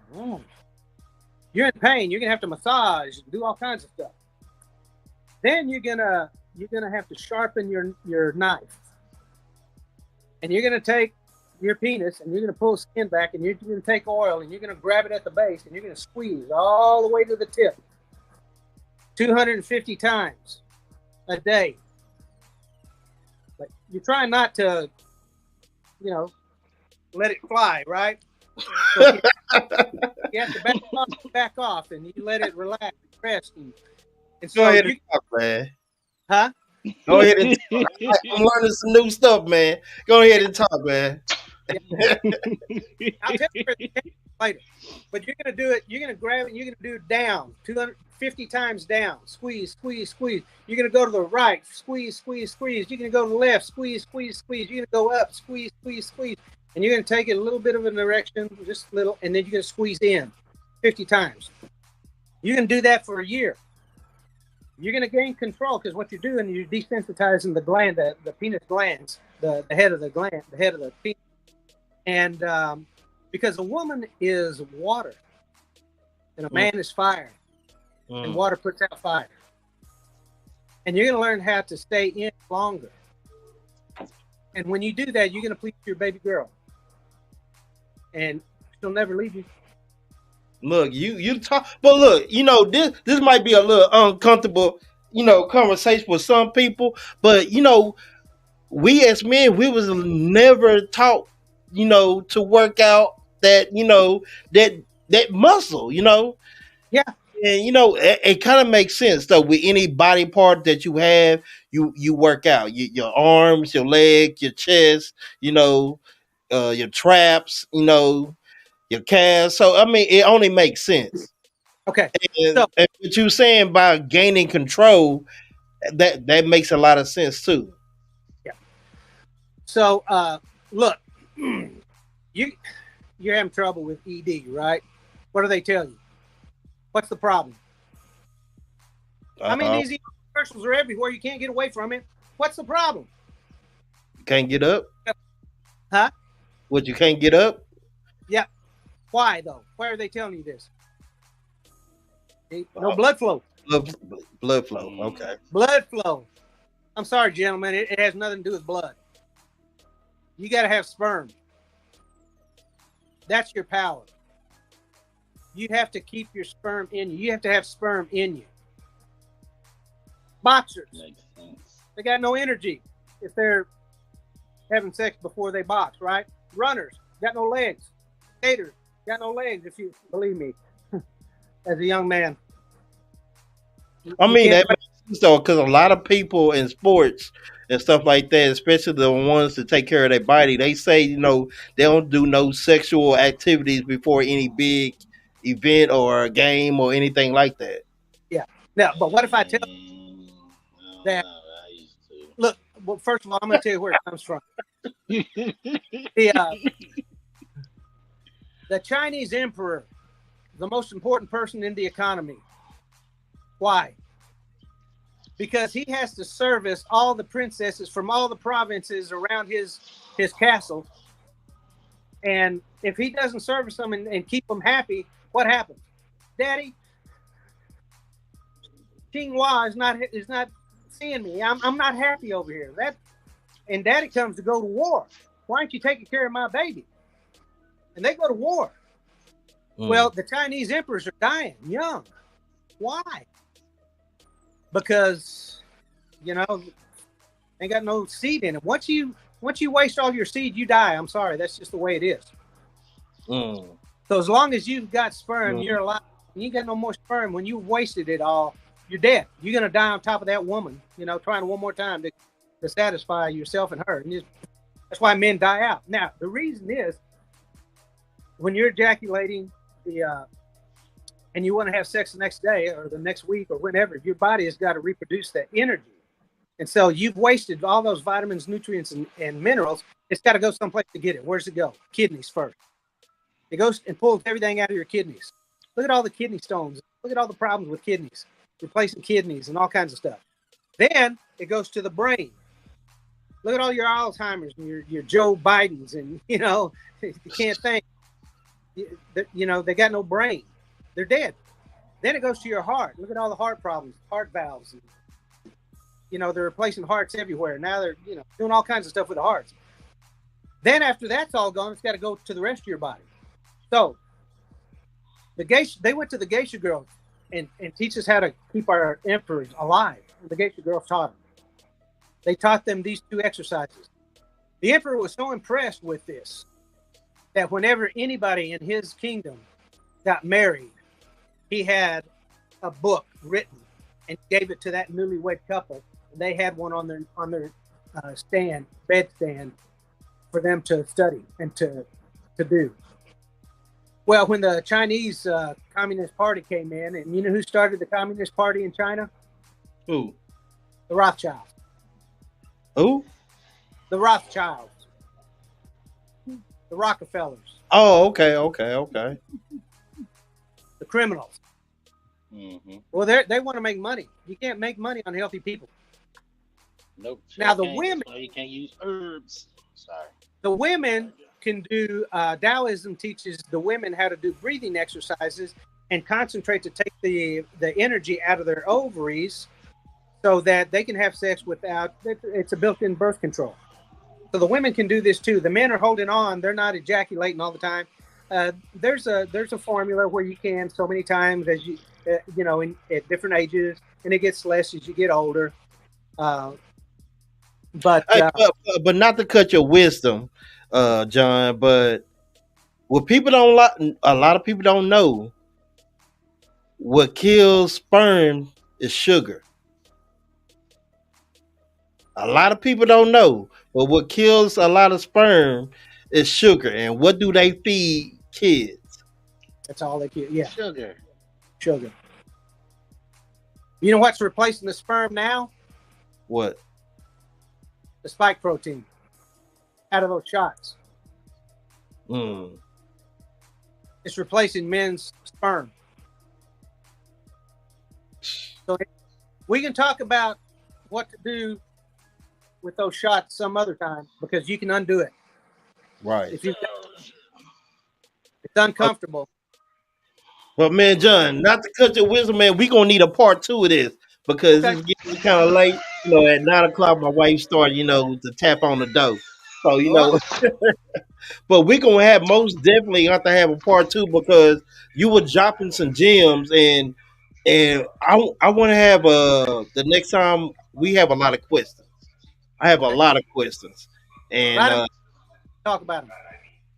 in pain. You're going to have to massage and do all kinds of stuff. Then you're going to have to sharpen your knife. And you're going to take your penis and you're going to pull skin back and you're going to take oil and you're going to grab it at the base and you're going to squeeze all the way to the tip 250 times a day. But you're trying not to, let it fly, right? So you have to back off and you let it relax, rest. And so Go ahead and talk, man. Huh? Go ahead and talk. I'm learning some new stuff, man. Go ahead and talk, man. I'll tell you later. But you're going to do it. You're going to grab it. And you're going to do it down 250 times down. Squeeze, squeeze, squeeze. You're going to go to the right. Squeeze, squeeze, squeeze. You're going to go to the left. Squeeze, squeeze, squeeze. You're going to go up. Squeeze, squeeze, squeeze. And you're going to take it a little bit of an erection, just a little, and then you're going to squeeze in 50 times. You can do that for a year. You're going to gain control because what you're doing, you're desensitizing the gland, the penis glands, the head of the gland, the head of the penis. And because a woman is water and a man is fire, and water puts out fire. And you're going to learn how to stay in longer. And when you do that, you're going to please your baby girl. And she'll never leave you. Look, you talk, but look, this might be a little uncomfortable, conversation with some people, but we as men, we was never taught, to work out that, that muscle, Yeah. And it kind of makes sense though. With any body part that you have, you work out your arms, your legs, your chest, your traps, your calves. So I mean, it only makes sense. Okay. And, So- and what you're saying by gaining control, that makes a lot of sense too. Yeah. So look, you're having trouble with ED, right? What do they tell you? What's the problem? I mean, these commercials are everywhere. You can't get away from it. What's the problem? Can't get up? Huh? What, you can't get up? Yeah. Why though? Why are they telling you this? No blood flow. Blood flow. Okay. Blood flow. I'm sorry, gentlemen. It has nothing to do with blood. You got to have sperm. That's your power. You have to keep your sperm in you. You have to have sperm in you. Boxers, Makes sense. they got no energy if they're having sex before they box, right? Runners, got no legs. Skaters, got no legs, if you believe me, as a young man. I mean, that makes So, because a lot of people in sports and stuff like that, especially the ones that take care of their body, they say they don't do no sexual activities before any big event or a game or anything like that. Yeah. Now, but what if I tell Mm, I you don't that? know. I used Look, well, first of all, I'm going to tell you where it comes from. to. The the Chinese emperor, the most important person in the economy. Why? Because he has to service all the princesses from all the provinces around his castle. And if he doesn't service them and keep them happy, what happens? Daddy, King Hua is not seeing me. I'm not happy over here. And Daddy comes to go to war. Why aren't you taking care of my baby? And they go to war. Well, the Chinese emperors are dying young. Why? Because ain't got no seed in it. Once you waste all your seed, you die. I'm sorry, that's just the way it is. So as long as you've got sperm, you're alive. You ain't got no more sperm. When you've wasted it all, you're dead. You're gonna die on top of that woman. Trying one more time to satisfy yourself and her. And that's why men die out. Now the reason is when you're ejaculating and you want to have sex the next day or the next week or whenever, your body has got to reproduce that energy. And so you've wasted all those vitamins, nutrients, and minerals. It's got to go someplace to get it. Where's it go? Kidneys first. It goes and pulls everything out of your kidneys. Look at all the kidney stones. Look at all the problems with kidneys, replacing kidneys and all kinds of stuff. Then it goes to the brain. Look at all your Alzheimer's and your Joe Bidens and, you can't think. They got no brain. They're dead. Then it goes to your heart. Look at all the heart problems, heart valves. And, they're replacing hearts everywhere. Now they're, doing all kinds of stuff with the hearts. Then after that's all gone, it's got to go to the rest of your body. So they went to the geisha girls and teach us how to keep our emperors alive. The geisha girls taught them. They taught them these two exercises. The emperor was so impressed with this that whenever anybody in his kingdom got married, he had a book written and gave it to that newlywed couple. And they had one on their bed stand for them to study and to do. Well, when the Chinese Communist Party came in, and you know who started the Communist Party in China? Who? The Rothschilds. Who? The Rothschilds. The Rockefellers. Oh, okay. The criminals. Mm-hmm. Well, they want to make money. You can't make money on healthy people. Nope. Now the women. You can't use herbs. Sorry. The women can do. Taoism teaches the women how to do breathing exercises and concentrate to take the energy out of their ovaries, so that they can have sex without. It's a built-in birth control. So the women can do this too. The men are holding on; they're not ejaculating all the time. There's a formula where you can so many times as you at different ages, and it gets less as you get older. But not to cut your wisdom, John. But what people don't a lot of people don't know. What kills sperm is sugar. A lot of people don't know, but what kills a lot of sperm is sugar. And what do they feed kids? That's all they get. Yeah, Sugar. You know what's replacing the sperm now? What? The spike protein out of those shots. It's replacing men's sperm. So we can talk about what to do with those shots some other time, because you can undo it. Right. It's uncomfortable. But man, John, not to cut your wisdom, man, we gonna need a part 2 of this because it's getting kind of late. At 9 o'clock, my wife started, to tap on the door. So but we gonna have most definitely have to have a part 2 because you were dropping some gems, and I want to have the next time we have a lot of questions. I have a lot of questions, and talk about them.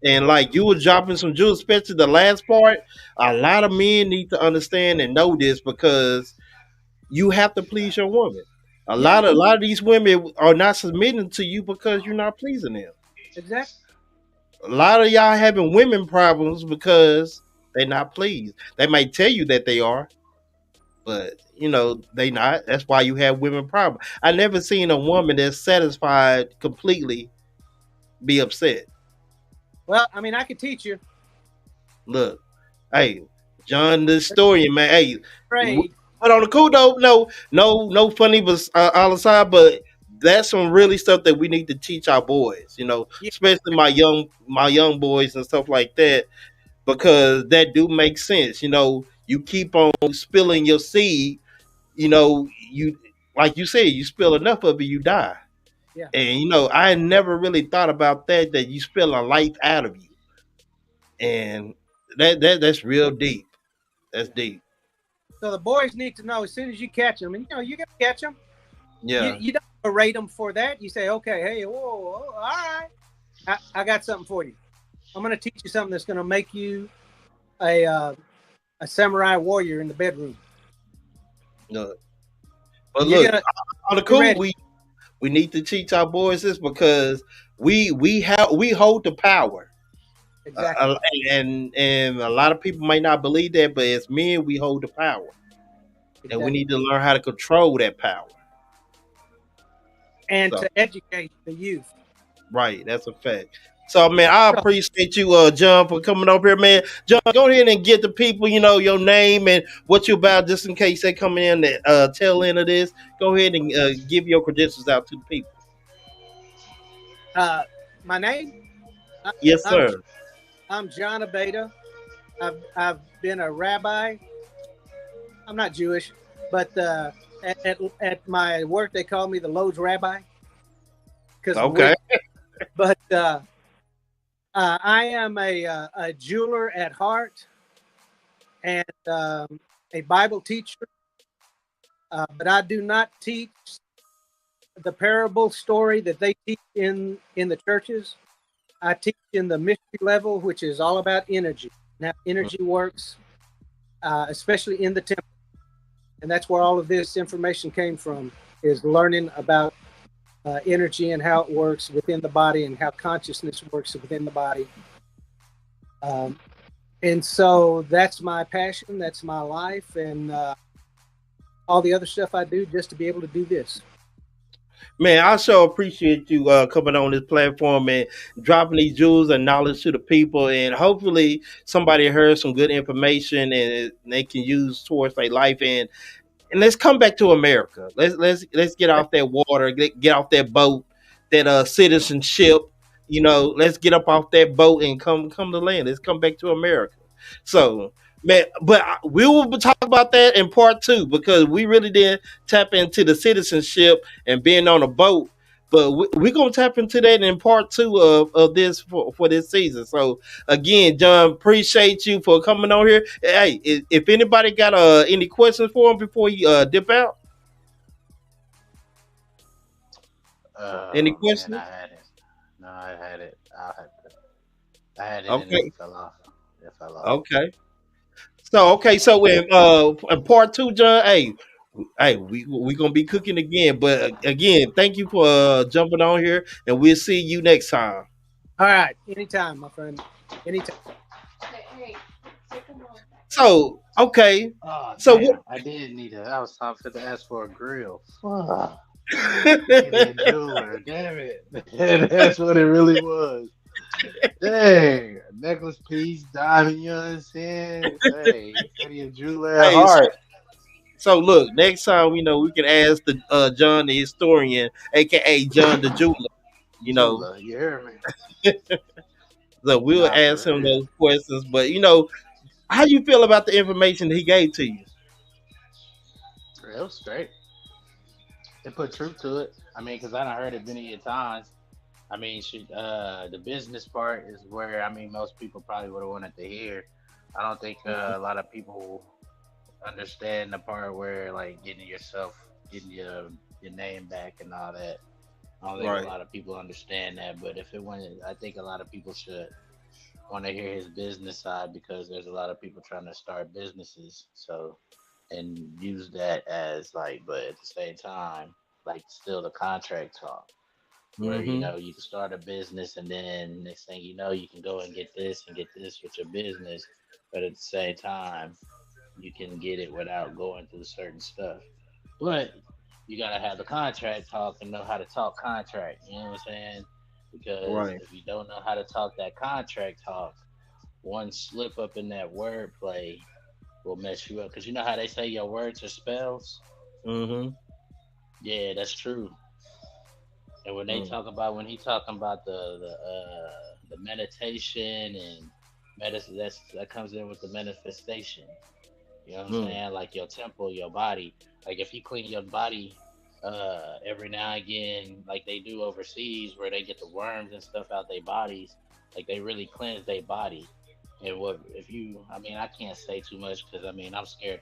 and like you were dropping some jewels, especially the last part. A lot of men need to understand and know this because You have to please your woman. A Yeah, lot of a lot of these women are not submitting to you because you're not pleasing them. exactly. A lot of y'all having women problems because they're not pleased. They might tell you that they are, but they not. That's why you have women problems. I never seen a woman that's satisfied completely be upset. Well, I mean, I could teach you. Look, hey, John the historian, man. Hey, Trade. but on the cool though, no funny, but all aside, but that's some really stuff that we need to teach our boys. Yeah, Especially my young boys and stuff like that, because that do make sense. You keep on spilling your seed. You like you said, you spill enough of it, you die. yeah. And I never really thought about that you spill a life out of you, and that's real deep. That's deep. So the boys need to know as soon as you catch them, and you got to catch them. You Yeah. you don't berate them for that. You say, okay, hey, whoa, all right, I got something for you. I'm going to teach you something that's going to make you a samurai warrior in the bedroom. No. But And you're look, gonna on the be cool, ready. we need to teach our boys this because we hold the power. Exactly. And a lot of people might not believe that, but as men, we hold the power, and we Exactly. need to learn how to control that power. And So, to educate the youth. right, that's a fact. So, man, I So, appreciate you, John, for coming over here, man. John, go ahead and get the people, your name and what you about, just in case they come in the tail end of this. Go ahead and give your credentials out to the people. my name, I- Yes, I'm sir. I'm John Abeda. I've been a rabbi. I'm not Jewish, but at my work they call me the Lowe's Rabbi because of the Okay. wig. But I am a jeweler at heart and a Bible teacher. But I do not teach the parable story that they teach in the churches. I teach in the mystery level, which is all about energy and how energy works, especially in the temple. And that's where all of this information came from, is learning about energy and how it works within the body and how consciousness works within the body. Um, and so that's my passion, that's my life, and all the other stuff I do just to be able to do this. Man, I sure appreciate you coming on this platform and dropping these jewels and knowledge to the people. And hopefully, somebody heard some good information and they can use towards their life. And let's come back to America. Let's get off that water, get off that boat, that citizenship. Let's get up off that boat and come to land. Let's come back to America. So, man, but we will talk about that in part two because we really didn't tap into the citizenship and being on a boat. But we're gonna tap into that in part two of this for this season. So again, John, appreciate you for coming on here. Hey, if anybody got any questions for him before you dip out, any Oh man, questions? I had it. No, I had it. I had it and it Okay, fell off. It fell off. okay. So in part two, John, hey, we gonna be cooking again. But again, thank you for jumping on here, and we'll see you next time. All right, anytime, my friend, anytime. So okay, Oh so what? damn! I did need a. I was time to ask for a grill. Fuck. Give me a jeweler. Damn it. That's what it really was. Dang. A necklace piece, diamond, you know what I'm saying? Hey, you said he a jeweler at Hey, heart. so look, next time we can ask the John the historian, aka John the jeweler. You know, Jeweler, you hear me? so we'll Nah, ask for him real. those questions. But how you feel about the information he gave to you? It was straight. It put truth to it. I mean, because I done heard it many a times. I mean, the business part is where I mean most people probably would have wanted to hear. I don't think a lot of people understand the part where like getting your name back and all that. I don't think a Right. lot of people understand that. But if it went, I think a lot of people should want to hear his business side because there's a lot of people trying to start businesses. So and use that as like, but at the same time, like still the contract talk where Mm-hmm. you can start a business and then next thing you know you can go and get this with your business, but at the same time you can get it without going through certain stuff. But you gotta have the contract talk and know how to talk contract. You know what I'm saying? Because Right. if you don't know how to talk that contract talk, one slip up in that wordplay will mess you up. Because you know how they say your words are spells. Mm-hmm. Yeah, that's true. And when they Mm. talk about when he talking about the meditation and medicine, that comes in with the manifestation. You know what I'm Mm. saying? Like your temple, your body. Like if you clean your body every now and again, like they do overseas, where they get the worms and stuff out their bodies, like they really cleanse their body. And what if you? I mean, I can't say too much because I mean I'm scared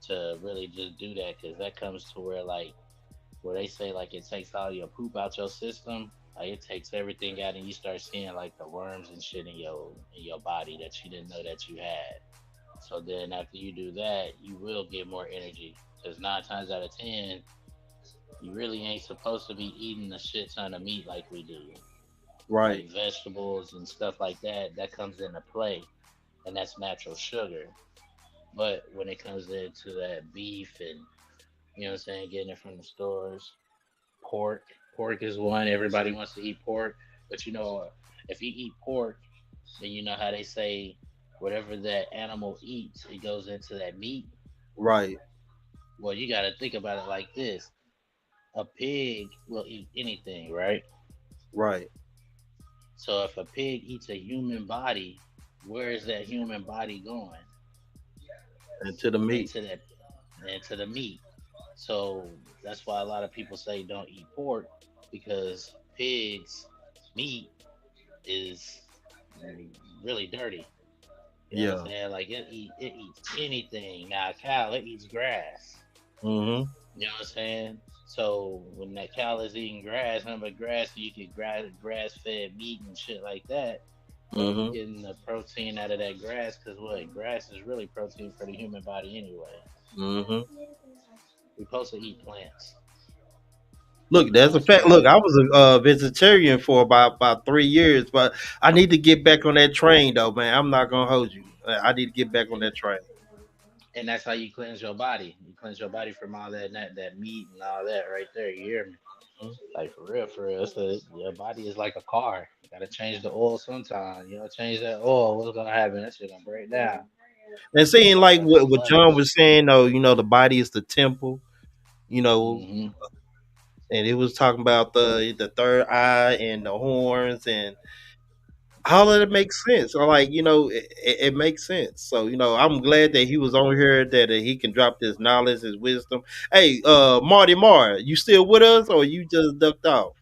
to really just do that because that comes to where they say like it takes all your poop out your system. Like it takes everything out, and you start seeing like the worms and shit in your body that you didn't know that you had. So then after you do that, you will get more energy. Because 9 times out of 10, you really ain't supposed to be eating a shit ton of meat like we do. Right. Like vegetables and stuff like that, that comes into play. And that's natural sugar. But when it comes into that beef and, you know what I'm saying, getting it from the stores, pork. Pork is one. Everybody wants to eat pork. But if you eat pork, then you know how they say whatever that animal eats, it goes into that meat. Right. Well, you got to think about it like this: a pig will eat anything, right? Right. So if a pig eats a human body, where is that human body going? And to the meat. Into that, into the meat. So that's why a lot of people say don't eat pork because pigs' meat is really dirty. You know what I'm Yeah. saying? Like it eats anything. Now a cow it eats grass. Mm-hmm. You know what I'm saying? So when that cow is eating grass, nothing but grass, you get grass fed meat and shit like that. But we Mm-hmm. getting the protein out of that grass because what? Grass is really protein for the human body anyway. Mm-hmm. We're supposed to eat plants. Look, You that's know a what I'm fact. saying? Look, I was a vegetarian for about 3 years, but I need to get back on that train, though, man. I'm not gonna hold you. I need to get back on that train. And that's how you cleanse your body. You cleanse your body from all that meat and all that right there. You hear me? Like for real, for real. Your body is like a car. You gotta change the oil sometime. Change that oil. What's gonna happen? That shit gonna break down. And That's seeing why I like got the what John clutch. was saying, though, the body is the temple, you know, Hmm. and it was talking about the third eye and the horns and all of it makes sense. Or like it makes sense. So I'm glad that he was on here that he can drop this knowledge, his wisdom. Hey, Marty Mar, you still with us or you just ducked off?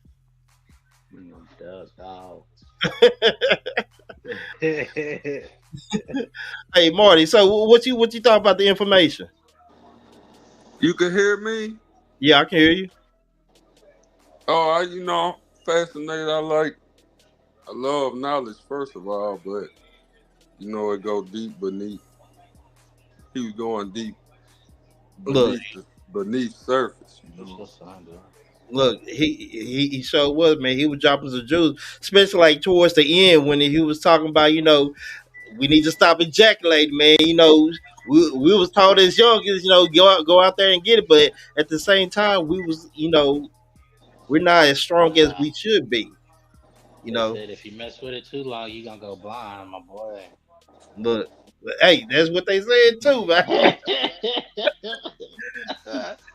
Duck dog. Hey, Marty. So what you thought about the information? You can hear me? Yeah, I can hear you. Oh, fascinated. I love knowledge first of all, but it go deep beneath. He was going deep Look, beneath surface. What's your son doing? look, he sure was, man. He was dropping some jewels, especially like towards the end when he was talking about, we need to stop ejaculating, man. We was taught as young as go out there and get it, but at the same time, we was we're not as strong as Nah, we should be. You they know, said if you mess with it too long, you gonna go blind, my boy. look, hey, that's what they said too, man.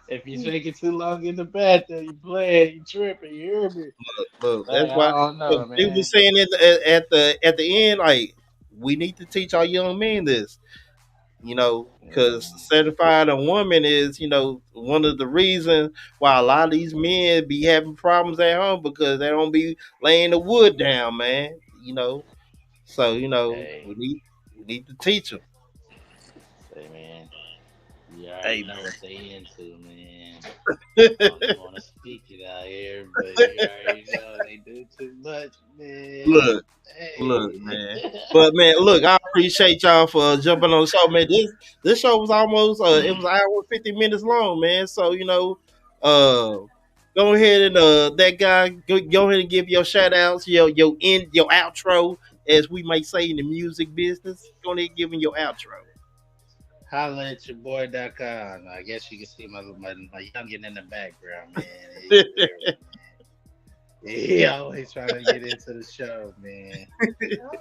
If you take it too long in the bathroom, you playing, you tripping. You hear me? Look, Hey, that's I why don't look, know, they was man. saying at the end, like we need to teach our young men this. Because Mm, certified a woman is, one of the reasons why a lot of these men be having problems at home because they don't be laying the wood down, man. So hey, we need to teach them. say, man, you already Hey, know what they into, man. man. I don't even want to speak it out here, but you already know they do too much, man. look, look, Hey. man. But man, look, I appreciate y'all for jumping on the show, man. This show was almost it was an hour and 50 minutes long, man. So uh, go ahead and that guy go ahead and give your shout outs, your outro, as we may say in the music business. Go ahead and give him your outro. Holla at your boy.com. I guess you can see my youngin in the background, man. He always trying to get into the show, man.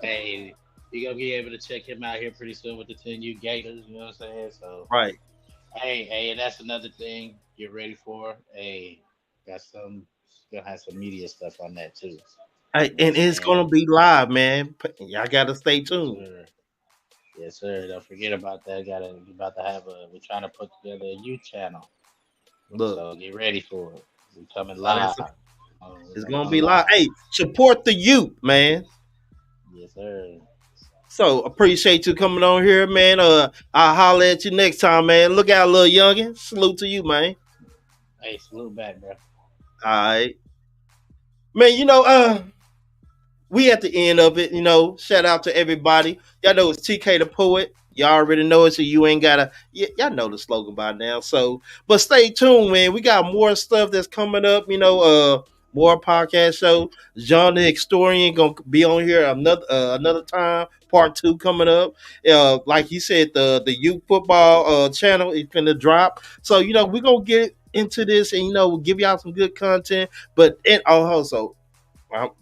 Hey, you gonna be able to check him out here pretty soon with the 10U Gators. You know what I'm saying? So, Right. hey, and that's another thing. Get ready for. Hey, got some. Gonna have some media stuff on that too. Hey, You know what and I'm it's saying? gonna be live, man. Y'all gotta stay Yes, tuned. sir. Yes, sir. Don't forget about that. We about to have a. We're trying to put together a youth channel. Look, So get ready for it. We're coming oh, live. it's We're gonna going be live. live. Hey, support the youth, man. Yes, sir. So appreciate you coming on here, man. I'll holler at you next time, man. Look out, little youngin. Salute to you, man. Hey, salute back, bro. All right, man. We at the end of it. Shout out to everybody. Y'all know it's TK the Poet. Y'all already know it, so you ain't gotta. Y'all know the slogan by now. So, but stay tuned, man. We got more stuff that's coming up. More podcast show. John the Historian gonna be on here another time. Part 2 coming up. Like you said, the youth football channel is gonna drop. So we're gonna get into this and we'll give y'all some good content. But it also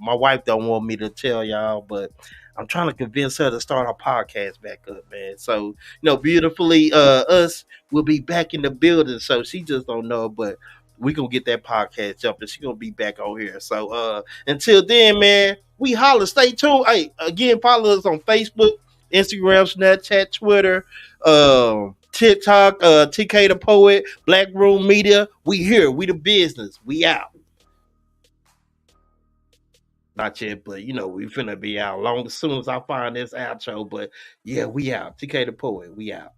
my wife don't want me to tell y'all, but I'm trying to convince her to start our podcast back up, man. So, beautifully, us will be back in the building. So she just don't know, but we gonna get that podcast jumping. She gonna be back on here. So, until then, man, we holler. Stay tuned. Hey, again, follow us on Facebook, Instagram, Snapchat, Twitter, TikTok, TK the Poet, Black Room Media. We here. We the business. We out. Not yet, but we finna be out long as soon as I find this outro. But yeah, we out. TK the Poet, we out.